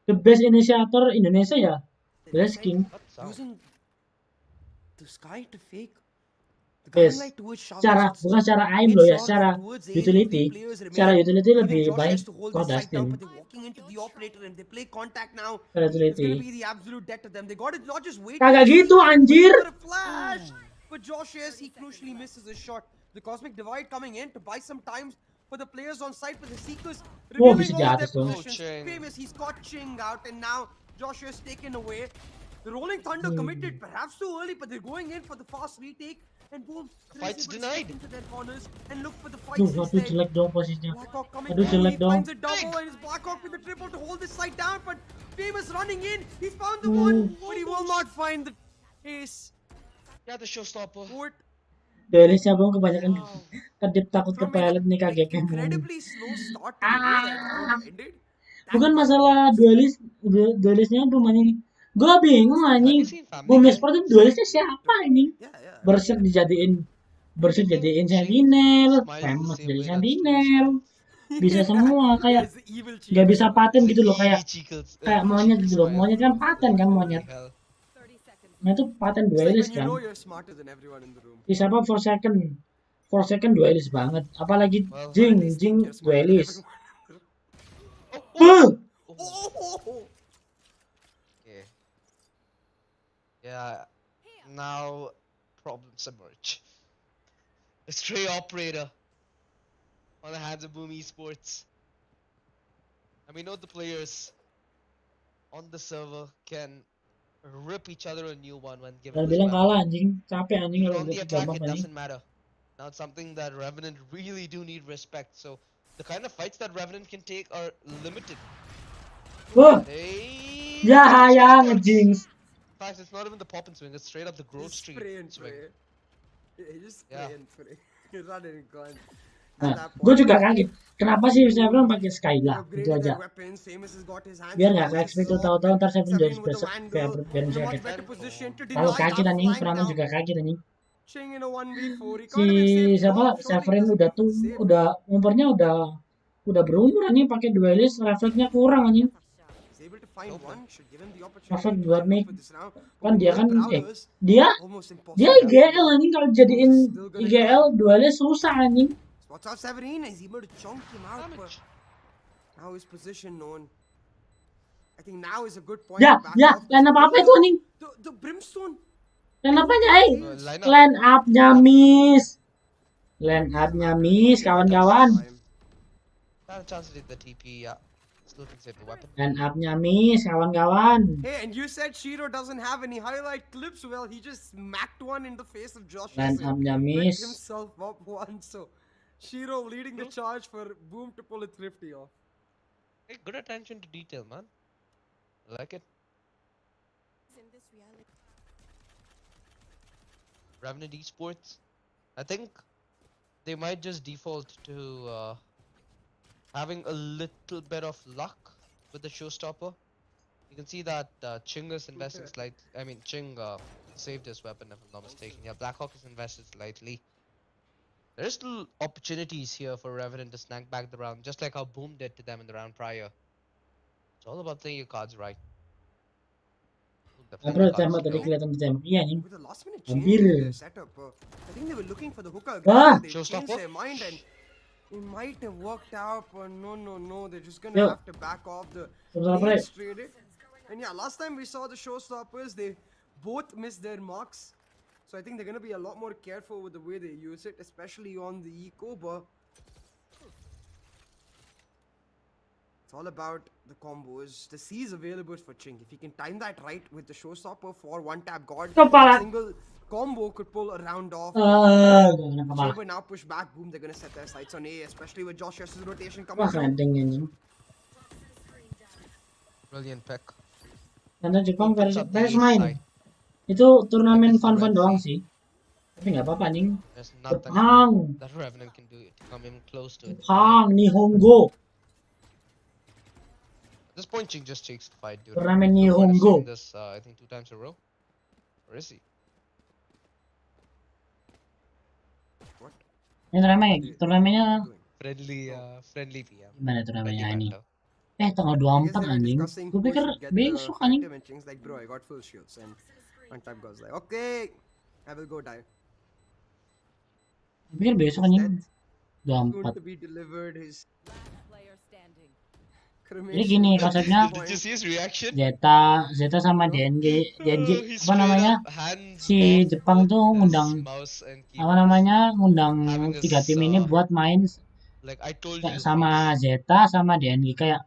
the best inisiator Indonesia ya. Blaze King. What sound? Using the sky to fake. The Yes. guiding light towards Showers, Secara it's bukan secara aim made loh ya, sure secara that towards A, utility. the players remain, Secara utility giving lebih Josh baik S to hold kok the site down, Dustin. but they're walking into the operator and they play contact now. Secara It's gonna utility. be the absolute death to them. They got it not just wait. Kagak gitu anjir. For a flash. But Josh S, he crucially misses a shot. The Cosmic Divide coming in to buy some time for the players on site, for the Seekers Wah, revealing bisa all of their jatuh tuh. positions. Ching. Famous, he's got Ching out, and now Josh S taken away. The The Rolling Thunder committed perhaps too early, but they're going in for the fast retake. And boom, Fight's able to denied. step into their corners and look for the Aduh, fights aduh instead. jelek dong posisinya. Blackhawk coming Aduh through, jelek he dong. finds a double and it's Blackhawk with the triple to hold this side down, but Famous running in, he's found the one, but he will not find the ace. Yeah, the showstopper. Fort Duelisnya bang kebanyakan kedip takut ke from an pilot nih kaget kan. incredibly slow start to the way that round ended. Bukan masalah duelisnya Boom anjing. Gue bingung Have you anjing. seen Family Boom Guy? Esports itu duelisnya siapa anjing? Yeah. Berserk dijadiin Ching Sentinel, smiles the Famous same jadi way that Stu Sentinel. smiles. Bisa semua kayak It's the evil nggak cheat bisa code. paten The gitu loh kayak monyet gitu loh. smile. Monyet kan paten kan monyet. Hell. Nah itu paten It's like duelis when you kan. know you're smarter than everyone in the room. Di siapa 4 second duelis banget. Apalagi Well, Jing At least think you're smarter than duelis. everyone. Oh! Okay. Yeah. Now problems emerge. A stray operator on the hands of Boom Esports. And we know the players on the server can rip each other a new one when given Dan this bilang weapon. kalah anjing, capek anjing But kalau on the udah attack, gampang it anjing. doesn't matter. Now it's something that Revenant really do need respect. So the kind of fights that Revenant can take are limited. Wah, Hey, ya ngejinx. In fact, it's not even the pop and swing; it's straight up the Grove Just Street spray and swing. pray. Yeah, just spray Yeah. and pray. Run and gun. Nah, gue juga kaget. Kenapa sih Severin pakai Skyla? Itu Upgraded aja. their weapons. Famous has got his hands Biar on nggak the kayak ace expect lock, tahu-tahu and ntar Severin jadi Severin with the besok Vandal biar in a bisa much kaget. better position to Kalau deny kaget anjing, outflank Praman now. juga kaget anjing. Ching in a 1v4. He Si can't even save siapa Rob. Surely Severin doesn't udah get tuh the save. udah umurnya udah berumur anjing pakai duelis refleksnya kurang anjing. He's able to find one. Should give him the Refleks opportunity to buat try and make look for this round. kan dia kan Prowlers, dia almost dia impossible. IGL anjing kalau jadiin Still gonna IGL duelis susah anjing. Spots out Severin. He's able to chunk him out. But Damage. now his position known. I think now is a good point Ya, to back ya, off. line apa itu anjing? The Brimstone. Line apanya, Line up. Line up-nya miss. Line up-nya miss, kawan-kawan. Not a chance to take the TP. Yeah, still can save the weapon. Line up-nya miss, kawan-kawan. Hey, and you said Shiro doesn't have any highlight clips. Well, he just smacked one in the face of Josh. Line up-nya Picked miss. himself up once. So Shiro leading the charge for Boom to pull it thrifty off. Hey, good attention to detail, man. I like it. Revenant Esports, I think they might just default to having a little bit of luck with the showstopper. You can see that Ching is investing slightly. I mean, Ching saved his weapon, if I'm not mistaken. Yeah, Blackhawk is invested slightly. There is still opportunities here for Revenant to snag back the round, just like how Boom did to them in the round prior. It's all about playing your cards right. They're playing Bro, the cards tembak tadi low. kelihatan ditembak. Iya anjing. With a last minute Hampir. change in their setup, I think they were looking for the hooker. Ah! They changed Showstopper? their mind and it might have worked out, but no. They're just gonna Yo. have to back off the Showstopper. lead straight. And yeah, last time we saw the showstoppers, they both missed their marks. So I think they're gonna be a lot more careful with the way they use it, especially on the eco. But it's all about the combos. The C is available for Ching. If he can time that right with the showstopper for one tap guard, Kepala. single combo could pull a round off. Gak kena kepala. Chamber now push back. Boom, they're gonna set their sights on A, especially with Josh Yes's rotation coming Wah, through. kandeng anjing. Brilliant pick. Nonton Jepang Puts versi up the ace main. side. Itu turnamen Like fun-fun Red doang Sea. sih. Tapi nggak apa-apa anjing. There's nothing Jepang, that Revenant can do to come even close to it. Jepang, Nihongo. At this point, Ching just takes the fight, dude. Turnamen No point of Nihongo. saying this, I think 2 times in a row. Where is he? What? Ini turnamennya Friendly PM. gimana turnamennya Friendly ini? banter. Tanggal I guess 24 they were anjing. discussing Gue who pikir should get the besok anjing. item, and Ching's like, bro, I got full shields. And one time goes like, okay, I will go die. Gue pikir besok anjing. Soon 24. to be delivered his Jadi gini konsepnya. Did you see his reaction? Zeta sama DNG He apa straight namanya? up hands Si off Jepang both tuh his ngundang mouse and apa keyboard. namanya? Ngundang Having 3 tim ini this, buat main Like I told kayak you. sama Zeta sama DNG kayak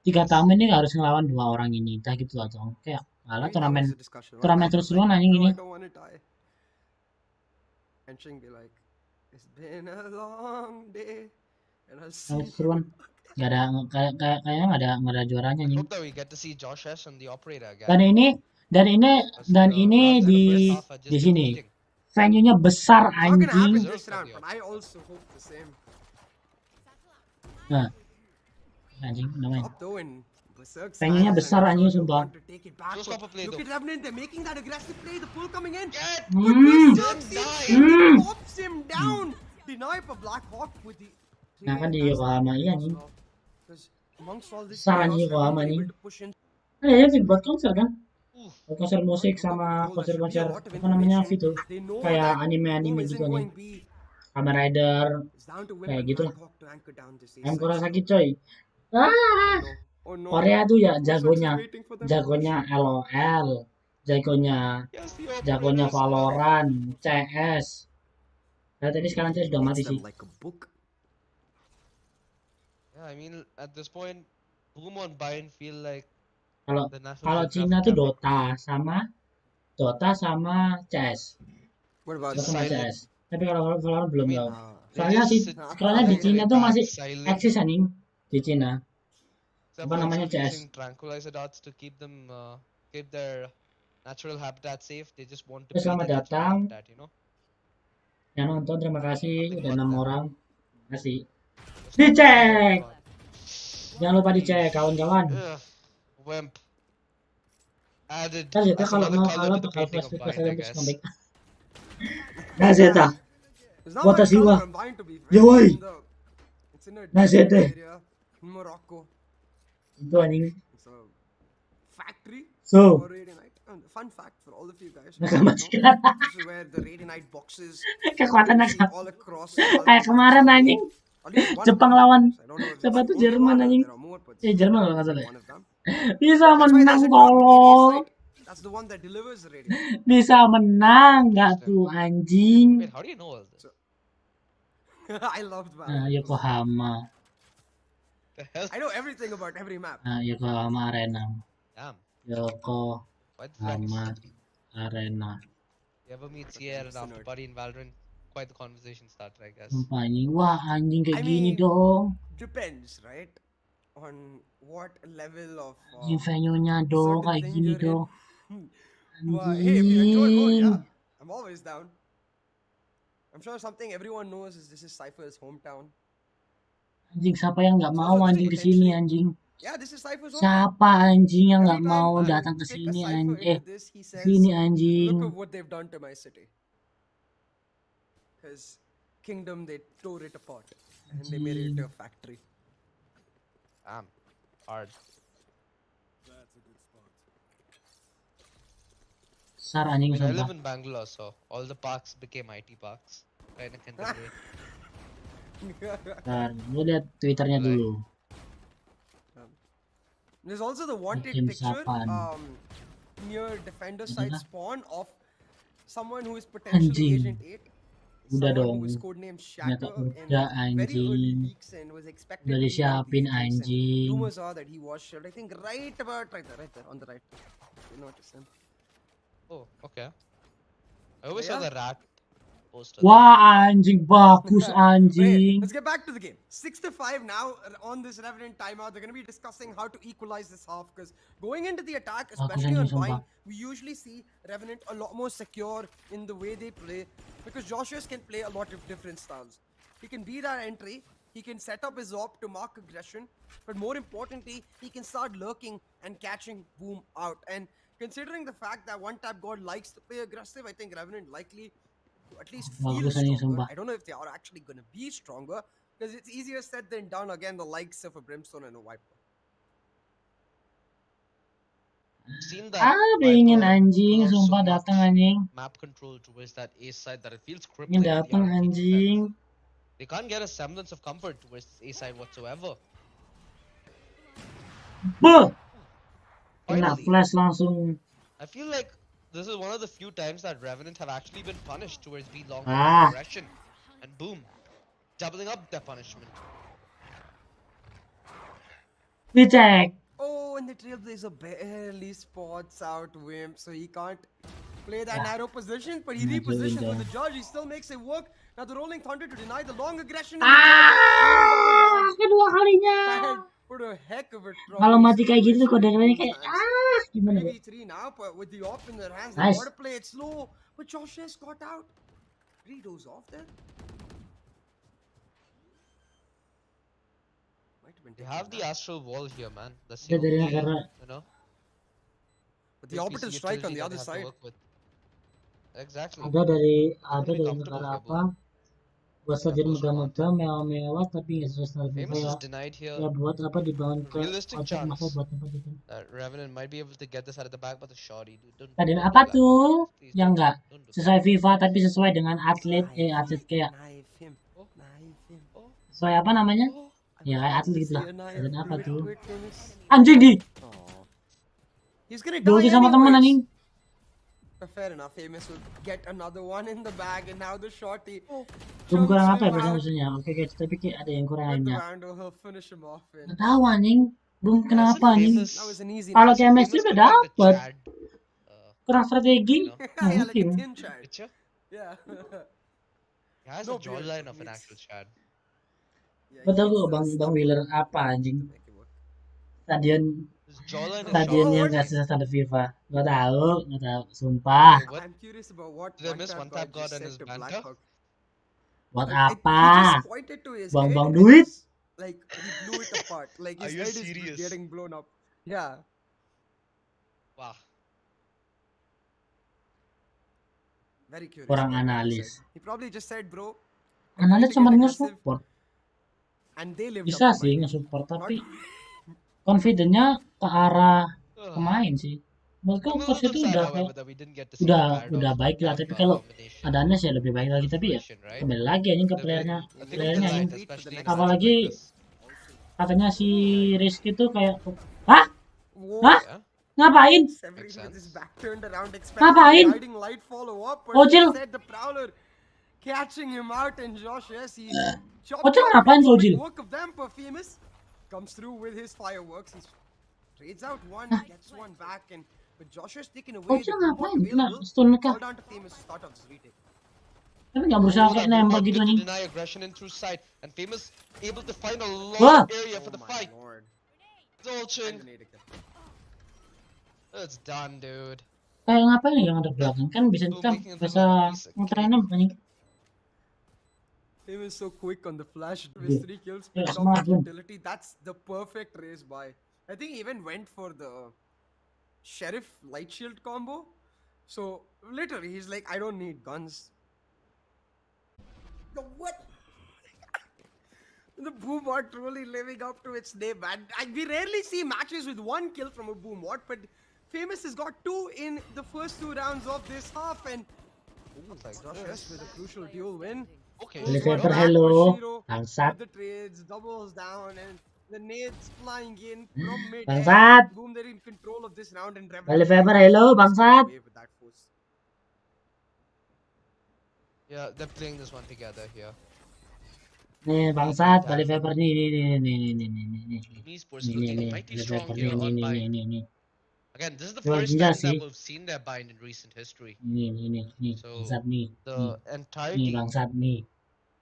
3 tamu ini harus ngelawan 2 orang ini. Entah gitu atau kayak Alah Maybe that was turnamen the discussion. One turnamen Pat terus was like, duluan anjing no, gini. I don't want to die. And Shing be like, it's been a long day. And I'll see Terus you. duluan. Gak ada kayaknya nggak ada juaranya I anjing. hope that we get to see Josh S on the operator again. Dan ini Because the rounds in di the first half have di just been sini. eating. Venue-nya besar It's not gonna happen anjing. this Deserved for round, the but I also hope the same. Nah, anjing namanya. Top though in Berserk Venue-nya styles, besar and I'm anjing sure they'll sumpah. want to take it back. So stop a play Look though. at Revenant, they're making that aggressive play, the pull coming in. Get! But Hmm. Berserk seems Deny. he pops him down. Deny for Black Hawk with the Nah kan di nice Yokohama iya as anjing. well. Because amongst all this Besar chaos, anjing Revenant Yokohama were anjing. able to push in. Ada ya buat konser kan? Oof. Buat konser musik Although sama we're told there should be a konser-konser lot of apa namanya information, gitu. they know Kayak that anime-anime Boom gitu isn't anjing. going B. Kamen Rider It's down to Wimp kayak and gitu Black lah. Hawk to anchor down this Ayam A-side Kurosaki still. coy. Ah, No. Oh no. Korea tuh ya Berserk's jagonya, waiting for them to push. LOL, jagonya, Yes, the operator jagonya as well. Valorant, CS. Nah, tadi sekarang CS udah mati Reads sih. them like a book. Yeah, I mean, at this point, Boom on Bind feel like Kalau the National kalau Cina Geographic tuh camera. Dota sama CS. What about Dota sama Silent. CS. Tapi kalau Valorant belum I mean, tahu. they Soalnya just sih, sit soalnya di way Cina tuh back, masih silent. eksis anjing di Cina. Except Apa for namanya instead of CS? using tranquilizer dots to keep them, keep their natural habitat safe, they just want to Terus be selamat the natural datang. habitat, you know? Yang nonton terima kasih Nothing udah but 6 that. orang. Kasih. Just Dicek. oh God. Jangan lupa dicek kawan-kawan. Ugh, Wimp. Added Kan Zeta as kalau another mau color kalau to the bakal painting of flashback pas Bind, I Olympics guess. comeback. Nah Zeta. There's not Wata much color Siwa. on Vine to be fair. Yo, woi. It's in a Nah, desert Zete. area in Morocco. Itu anjing. It's a factory So, for Radianite. And fun fact for all of you guys. who nakama don't know, sekian. this is where the Radianite boxes Kekuatan you see nakama. all across Kayak Valorant kemarin maps are anjing. made. At least one Jepang of them. lawan I don't know if it's siapa the tuh only Jerman one or anjing. there are more, but Jerman kalau nggak salah. one of them. Bisa That's why menang there's a truck in tolol. A-side. That's the one that delivers the Radianite. Bisa menang nggak tuh anjing? Wait, how do you know all this? I loved Nah, Valorant. Yokohama. The hell? I know everything about every map. Nah, Yokohama Arena. Damn. Yokohama Quite the flex. Arena. You ever meet Sierra and after party in Valorant? Quite the conversation starter, I guess. Sumpah anjing. Wah anjing kayak I gini mean, dong. Depends, right? On what level of Anjing venue-nya dong certain kayak thing gini you're dong. in. Well, hey, if you enjoy more, Anjing. yeah, I'm always down. I'm sure something everyone knows is this is Cypher's hometown. Anjing siapa yang nggak So mau this anjing is kesini potentially, anjing? yeah, this is Cypher's hometown. Siapa anjing yang nggak Every mau time I datang ke pick a sini Cypher anjing? into this, he says, Sini "Look anjing. at what they've done to my city." Because Kingdom, they tore it apart and they made it into a factory. Damn. Hard. Besar I anjing mean, I sumpah. live in Bangalore, so all the parks became IT parks. Right in Canterbury. Bentar, gue lihat Twitternya Like- dulu. There's also the wanted Tim picture Sapan. near defender Ano side na? spawn of someone who is potentially Anjing. Agent 8. Udah Someone dong. who was codenamed Ternyata Shatter in udah very early anjing. leaks and was expected Udah to be one of the disiapin agents, and anjing. rumors are that he was shielded. I think right there, on the right. You notice him. Oh, okay. I always saw Yeah. the rat poster. Wah anjing bagus Right, anjing. let's get back to the game. 6-5 now on this Revenant timeout. They're going to be discussing how to equalize this half because going into the attack, especially on anjing, sumpah. Vine, we usually see Revenant a lot more secure in the way they play because Joshua can play a lot of different styles. He can be that entry, he can set up his op to mark aggression, but more importantly, he can start lurking and catching Boom out. And considering the fact that one tap god likes to play aggressive, I think Revenant likely to at least feel Bagus anjing, stronger. sumpah. I don't know if they are actually going to be stronger because it's easier said than done again, the likes of a Brimstone and a Viper. Seen that Pengen Viper anjing, pull off so sumpah much datang anjing. map control towards that A side that it feels Pengen crippling to the datang RNG defense. anjing. They can't get a semblance of comfort towards this A side whatsoever. Buh! Kena Finally, flash langsung. I feel like this is one of the few times that Revenant have actually been punished towards B long Ah. aggression. And boom, doubling up their punishment. Dicek. Oh, and the Trailblazer barely spots out Wimp, so he can't play that narrow position, but he Majuin repositions with the dia. judge. He still makes it work. Now the Rolling Thunder to deny the long aggression of the judge. Will double down. Kedua kalinya. And what a heck of a Kalau troubling mati kayak gitu tuh situation in kode-kodenya Boom's kayak hands. gimana ya? 3v3 now, but with the op in their hands, they Nice. gotta play it slow. But Josh has got out. 3 goes off there. Might have been You taken have the back. astral wall here, man. That's Dia the dari only, negara. you know, But the big orbital piece of strike on utility the that they other have to side. work with. Exactly. Ada They're gonna dari be comfortable negara here, apa? Boom. Buat That saja post round. megah-megah, mewah-mewah, tapi nggak sesuai standar FIFA Famous ya. is denied here. Ya buat apa dibangun ke Realistic kocak masa chance buat apa gitu? that Revenant might be able to get this out of the bag, but the shorty, dude, don't Tadi do apa that, dog. tuh? Please Yang enggak don't do sesuai FIFA tapi sesuai dengan atlet atlet kayak Knife him. Oh. Knife him. Oh, sesuai apa namanya? oh. Ya kayak atlet gitu lah. Dan apa tuh? Anjing di He's gonna Dulu die sama temen anjing. Fair enough, Famous will get another one in the bag, and now the shorty. Belum kurang chunks apa ya him bahasa out. musuhnya? Oke guys, tapi kayak ada yang kurang With the lainnya. Vandal, he'll finish him off. And Nggak tahu anjing. Belum Yeah, kenapa isn't anjing. Famous? that was an easy Kalau match. chemistry Famous udah got like the dapet. Chad, Kurang strategi. you know, Nggak Yeah, like a mungkin. thin child. picture. Yeah. He has No a beard, jawline so of an needs- actual Chad. Yeah, Betul he kok needs Bang a Bang stubble Wheeler to apa anjing. make it work. Stadion His jawline is stadion short. yang what? nggak sesuai standar FIFA. Nggak tahu, sumpah. Wait, what? I'm curious about what Did I miss One One Tap God God just and said his to banter? Blackhawk. Buat He apa? just pointed to his head Bang and duit? just, like he blew it apart. Like Are his you head serious? is getting blown up. Yeah. Wow. Very curious. Kurang about what he analis. said. He probably just said, bro. I'm trying Analis to cuma get aggressive, nge-support. and they lived Bisa up to sih my name. nge-support Not tapi confident-nya ke arah Ugh. pemain sih. Menurutku I'm a coach little itu sad, udah however, kayak that we didn't get to see the udah paradox baik lah, of tapi kalau combination ada Anes ya lebih baik lagi, tapi ya situation, right? kembali lagi anjing ke Could have playernya been a thing of playernya anjing. delight, especially in a Apalagi matchup like this. katanya si Rizky tuh kayak hah? Whoa. Hah? Yeah, Ngapain? Severin makes with his sense. back turned around, expecting Ngapain? the guiding light follow up, but Ojil. instead the Prowler catching him out, and Josh, yes, he chopped Ojil out, ngapain makes Ojil? quick work of them, but Famous comes through with his fireworks. He trades out one, gets one back, and but Josh is taken away. Ojil The ngapain? boombox Nah, available. stun It's kah? all down to Famous to start off this retake. Tapi nggak berusaha Oh, kayak that nembak Boombox gitu good to anjing. deny aggression in through side, and Famous able to find a Wah. long area for Oh the my fight. lord. Dolchin, And the nade kill. it's done, dude. Kayak ngapain yang ada belakang kan bisa Still kita making them bisa look a piece of ngetrennya anjing. Famous so quick on the flash Yeah. with 3 kills, Yeah, picked smart up boom. utility. That's the perfect race by. I think he even went for the Sheriff Light Shield combo. So literally, he's like, I don't need guns. The what? The Boomwat truly living up to its name, man. We rarely see matches with 1 kill from a Boomwat, but Famous has got 2 in the first 2 rounds of this half, and What's like Josh this? with a crucial duel win. Okay, Boleh Goes one Viper, back hello. for Shiro Bangsat. with the trades, doubles down, and the nades flying in from mid. Bangsat. Boom, they're in control of this round, and Boleh Viper, hello, bangsat. With that force. Yeah, they're playing this one together here. Nih bangsat, Bali Viper nih. Esports Nih, looking nih, mighty Bali strong Viper here on bind. nih. Again, this is the Jual first ginjal time sih. that we've seen their bind in recent history. Nih, So, bangsat nih. The Nih entirety bangsat nih.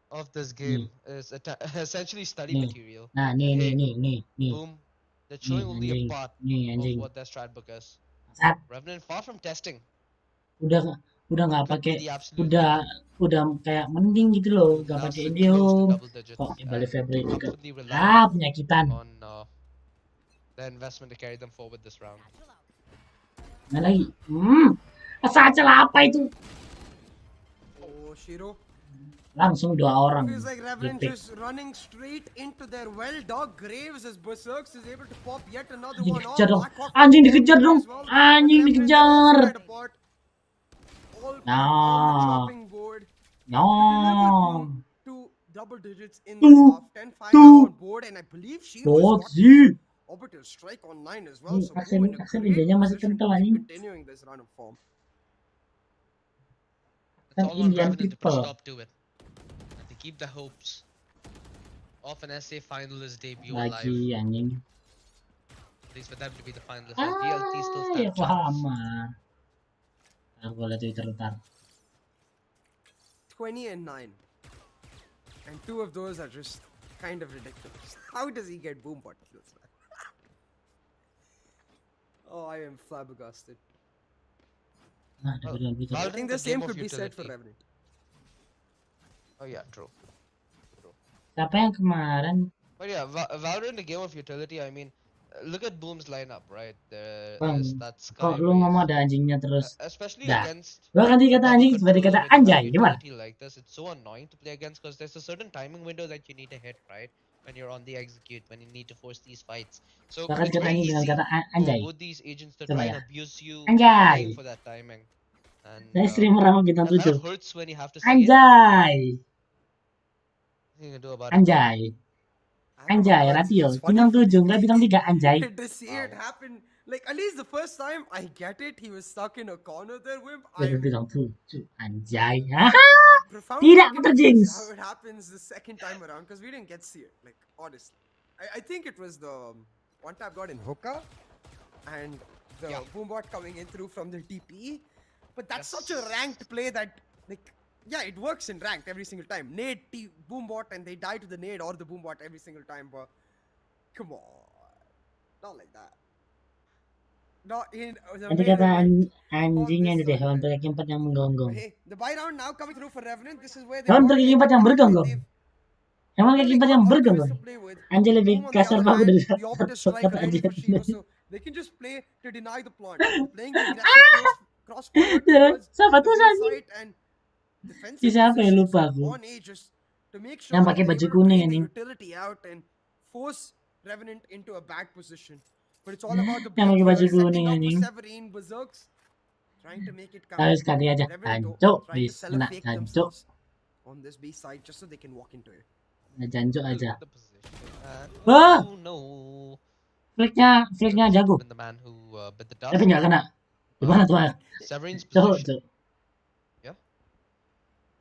of this game is essentially study Nih. material. Nah, And hey, nih. boom, they're showing only a Anjing. part Nih of anjing. what their strat book is. Bangsat. Revenant far from testing. Udah nggak Could be pakai the absolute udah kayak mending gitu loh, nggak now pakai sit close to Indium. double digits Kok Bali and Viper itu kan comfortably rely penyakitan. on the investment to carry them forward this round. Nah lagi. Saja apa itu? Oh, Shiro. Langsung 2 orang. Feels like Revenant Dipick. just running straight into their well-dug graves as Berserks is able to pop yet another Anjing one off. dikejar dong. Blackhawk Anjing from dikejar there dong. as well. Anjing And Revenant dikejar. also spread apart. All put on the Nah. chopping board. Nyong. To double digits in this half. 10-5 now on board, and I believe Shiro has got Boxy. orbital strike online as well. So Aksen Boom in a great Indianya masih position kental to keep anjing. continuing this run of form. It's all on Indian Revenant to put people. stop to it. And to keep the hopes of an SA finalist debut Lagi alive. anjing. least for them to be the final hell. DLT still Ya stands kok chance. aman. Aku lihat Twitter ntar. 20 and 9. And 2 of those are just kind of ridiculous. How does he get boombot kills, man? Oh, I am flabbergasted. Nah, ada video Twitter. I Valorant, think the the same game of could be said for utility. Revenant. Oh yeah, true. Siapa yang kemarin? But yeah, Valorant, the game of utility. I mean, look at Boom's lineup, right? There Bang, is that kok Sky lu ngomong Raze. ada anjingnya terus? Especially Dah. against Gua ganti kata double anjing sebagai controller kata when you have anjay, gimana? utility like this. It's so annoying to play against because there's a certain timing window that you need to hit, right? When you're on the execute, when you need to force these fights. So Gua ganti it's kata very anjing dengan easy kata for anjay. both these agents to Coba try ya. and abuse you Anjay. playing for that timing. And Saya streamer sama bintang that kind 7. of hurts when you have to see it. Anjay. Nothing you can do about it. Anjay. I don't know, Anjay, it's Ratio. just funny Bintang for 7, me. enggak bintang 3, anjay. To see it happen, like at least the first time I get it, he was stuck in a corner there, Wimp. Jadi I'm bintang 7, anjay. Haha. profoundly Tidak confused terjinx. how it happens the second time around because we didn't get to see it. Like honestly, I think it was the one tap got in hookah and the boombot coming in through from the TP. But that's such a ranked play that like yeah, it works in ranked every single time. Nade, boombot, and they die to the nade or the boombot every single time. But come on, not like that. Not in the Nanti way kata the length anjingnya this itu deh, hewan tournament. berkaki 4 yang menggonggong. Hey, the buy round now coming through for Revenant. This is where they Hewan want to berkaki make 4 a yang comeback. bergonggong. Hewan Well, kaki they 4 got yang Artemis bergonggong. to play with. Anjay lebih Boom, on the kasar other banget hand, dari the operative strike kata available for anjay. Shiro, so they can just play to deny the plant. They're playing the aggressive cross forward towards Siapa the tuh B anjing? site and defensive Si siapa ya, position. lupa So aku. on A just to make sure Yang that pakai they're baju able to kuning play the anjing. utility out and force Revenant into a bad position. But it's all about the Yang blink pakai baju here, kuning setting up for anjing. Severine, Berserks, trying to make it count. Tahu sekali aja, Revenant jancuk, trying to bis, sell a kena fake jancuk. themselves on this B side just so they can walk into it. Nah, jancuk Look aja. at the position. Wah, Oh no. flicknya jago. Been the man who bit the dust. Tapi nggak kena. Gimana tuh? Severine's Cok, position. cok. Yeah.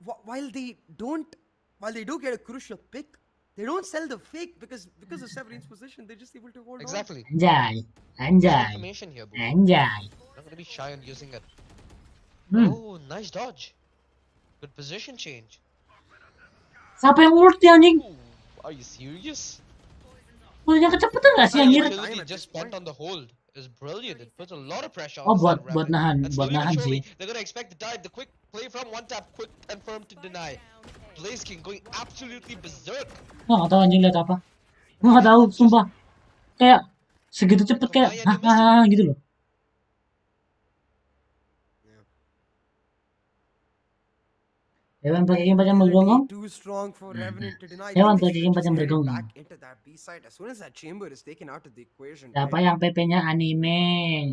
While they do get a crucial pick, they don't sell the fake because of Severine's position. They're just able to hold Exactly. Anjay, Good anjay, information here, bro. anjay. Not gonna be shy on using it. Hmm. Oh, nice dodge. Good position change. Siapa yang ulti anjing? Ooh, are you serious? Ultinya kecepatan gak sih The anjir? utility just spent on the hold is brilliant. It puts a lot of pressure Oh, on buat Revenant. And slowly but nahan surely, sih. they're gonna expect the dive. The quick play from one tap, quick and firm to deny. Blaze King going absolutely berserk. Gua nggak tahu anjing lihat apa. Gua nggak tahu, sumpah. Kayak segitu cepet kayak hahaha gitu loh. Hewan pakai empat yang bergonggong. Too strong for Revenant to deny. Hewan They pakai should empat just yang get it bergonggong. back into that B side as soon as that chamber is taken out of the equation. Siapa right? yang PP-nya anime?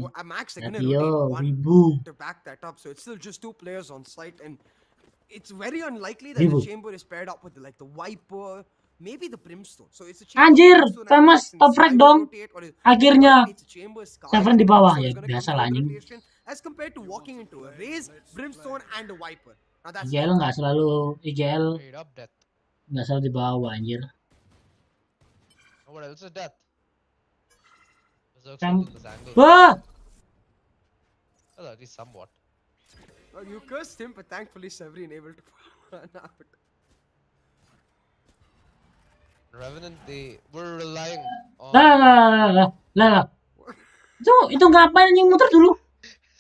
Well, Max, they're gonna Ratio, rotate one Wibu. to back that up, so it's still just 2 players on site, and it's very unlikely that Wibu. the chamber is paired up with like the Viper, maybe the Brimstone. So it's a chamber, Anjir, Brimstone, and Thomas Max, and top Sky frag will dong. rotate, or Akhirnya it's a chamber, Sky, Seven and di bawah, Brimstone ya is gonna biasa come lah through anjing. the rotation, as compared to walking into a Raze, Brimstone, and a Viper. Now that's IGL nggak selalu IGL Straight up death. nggak selalu di bawah anjir. Oh, what else is death? Berserk's Sam- holding this angle. Wah, Well, at least somewhat. Well, you cursed him, but thankfully Severine able to run out. Revenant, they were relying on. lah. Itu ngapain anjing muter dulu?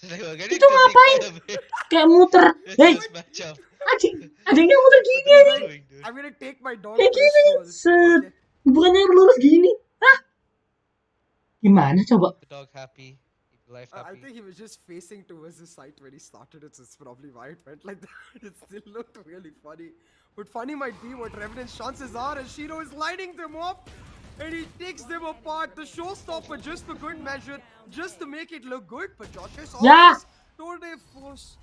They were getting Itu ngapain? quite a bit Kayak muter. in Hei, this matchup. anjingnya muter gini What are anjing. they doing, dude? I'm gonna take my dog Kayak for gini, a stroll. set. Okay. Bukannya lurus gini. Hah? Gimana coba? Keep the dog happy. Keep the life I happy. think he was just facing towards the site when he started it, so it's probably why it went like that. It still looked really funny. But funny might be what Revenant's chances are as Shiro is lighting them up and he takes them apart. The showstopper just for good measure, just to make it look good. But Josh is Ya. always told they force.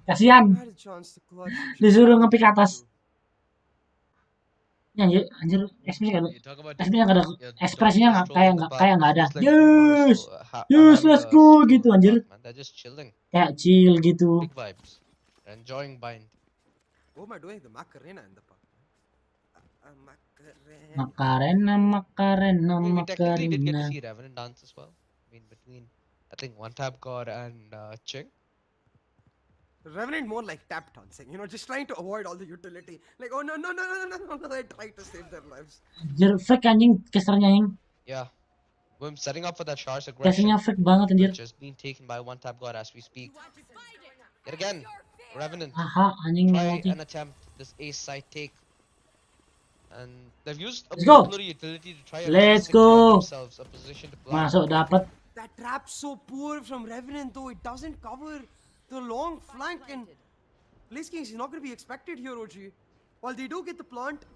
Kasihan. Had a chance to clutch. Disuruh ngepick atas. Ya, anjir ekspresi kan. You talk about Ekspresinya nggak ada, your dog ekspresinya nggak strolling the kayak nggak ada. park. Feels like Boomers Yes, are yes, having let's a go stroll gitu in the anjir. park, man. They're just chilling. Kayak chill gitu. Big vibes. They're enjoying bind. What am I doing? The Macarena in the park. Macarena, Macarena, I mean, we technically did get to Macarena. see Revenant dance as well. I mean, between I think One Tap God and Ching. Revenant more like tap dancing, just trying to avoid all the utility. Like, oh no, no, no, no, no, no, no, they try to save their lives. Anjir, freak anjing casternya anjing. Yeah, we're setting up for that Char's Casternya aggression, freak banget anjir. which is being taken by One Tap God as we speak. Yet again, Revenant Aha, anjing try multi. and attempt this ace side take, and they've used a Let's go. bootloader utility to try and at Let's least secure go. themselves a position to plant. Masuk dapat. That trap's so poor from Revenant, though. It doesn't cover the long flank, and Blaze Kings is not going to be expected here, OG. While they do get the plant,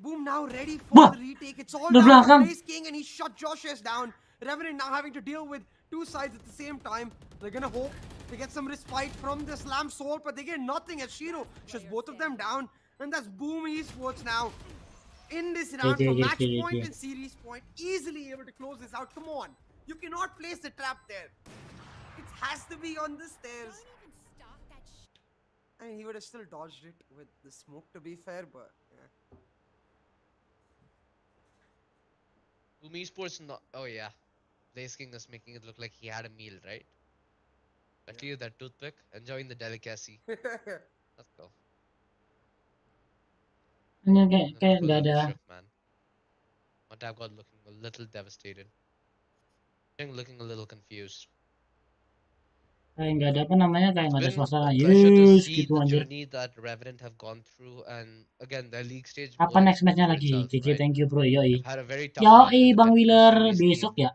Boom now ready for Wah, the retake. It's all di down to belakang. Blaze King, and he shut Josh's down. Revenant now having to deal with two sides at the same time. They're gonna hope to get some respite from the Slam Soul, but they get nothing as Shiro shuts both of them down. And that's Boom Esports now in this round for match point and series point. Easily able to close this out. Come on. You cannot place the trap there. It has to be on the stairs. I mean, he would have still dodged it with the smoke, to be fair, but yeah. Boom Esports not. Oh yeah, Blaze King is making it look like he had a meal, right? Especially with that toothpick, enjoying the delicacy. Let's go. Ini And kayak people nggak looking ada. shook, man. One Tap God looking a little devastated. Ching looking a little confused. Kayak nggak ada apa namanya, kayak nggak ada Been suasana. a pleasure to Yes, see gitu the anjir. journey that Revenant have gone through, and again their league stage. Apa next matchnya for lagi? itself, GG, right? thank you bro. Yoi. They've had a very tough run in Yoi, the Bang Penta Wheeler series. besok They've ya.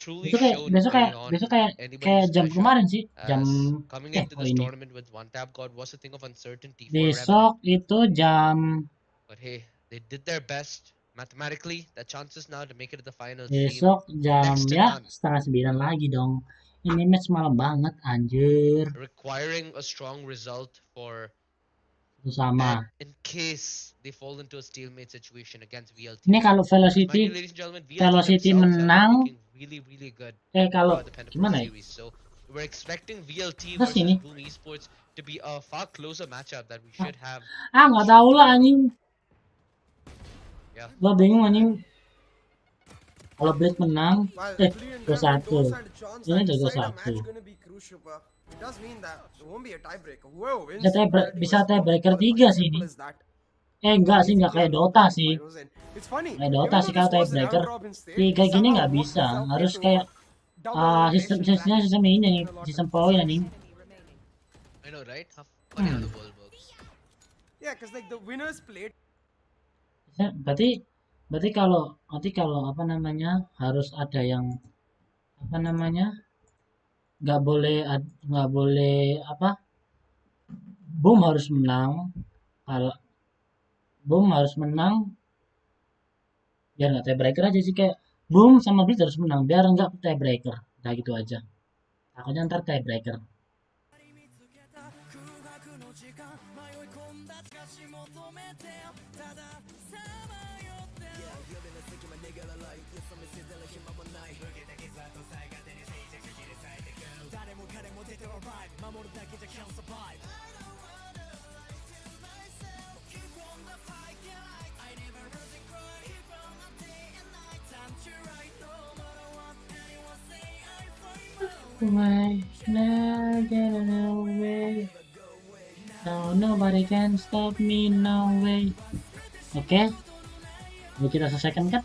truly Besok kayak shown besok kayak beyond besok kayak anybody's jam measure. kemarin sih, jam As coming into oh this ini. tournament with One Tap God was a thing of uncertainty for Revenant. Besok itu jam. But hey, they did their best mathematically. The chances now to make it to the finals Besok seem jam next to ya none. 8:30 lagi dong. Ini match malam banget anjir. Requiring a strong result for Itu sama. and in case they fall into a stalemate situation against VLT. Ini kalau Mind you, Velocity ladies and gentlemen, VLT Velocity themselves have been menang, looking really, really good kalau throughout the Penta gimana ya? series. So we're expecting VLT Terus versus ini. Boom Esports to be a far closer matchup that we should have. Nggak tahu lah anjing. Yeah. Gua bingung anjing. Kalau Blade menang, While 2-1. Ini udah 2-1. It does mean that there won't be a tiebreaker. Whoever wins Bisa tiebreaker 3 sih ini. Enggak sih, enggak kayak Dota sih. Kayak Dota sih kalau tiebreaker 3 gini nggak bisa. Harus kayak sistem ini, sistem poin anjing. I know, right? How funny how the world works. Yeah, because like the winners played. Berarti kalau apa namanya harus ada yang apa namanya nggak boleh apa Boom harus menang. Kalau Boom harus menang biar nggak tiebreaker aja sih, kayak Boom sama Blitz harus menang biar nggak tiebreaker. Nah gitu aja. Takutnya ntar tiebreaker. Away, never get away. No, nobody can stop me, no way. Oke, Mau kita selesaikan kan?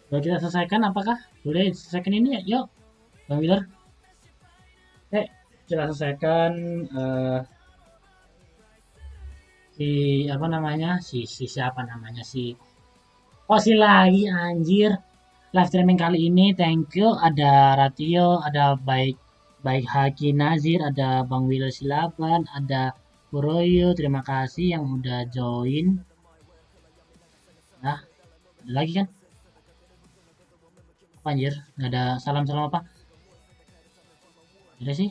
Boleh kita selesaikan apakah? Boleh selesaikan ini ya? Yuk, Bang Wheeler. Oke, kita selesaikan si apa namanya? Si siapa namanya? Oh, si lagi anjir. Live streaming kali ini thank you, ada Ratio, ada baik Haki Nazir, ada Bang Wheeler Silaban, ada Puroyo, terima kasih yang udah join. Nah, ada lagi kan? Apa anjir? Nggak ada salam-salam apa? Ada sih?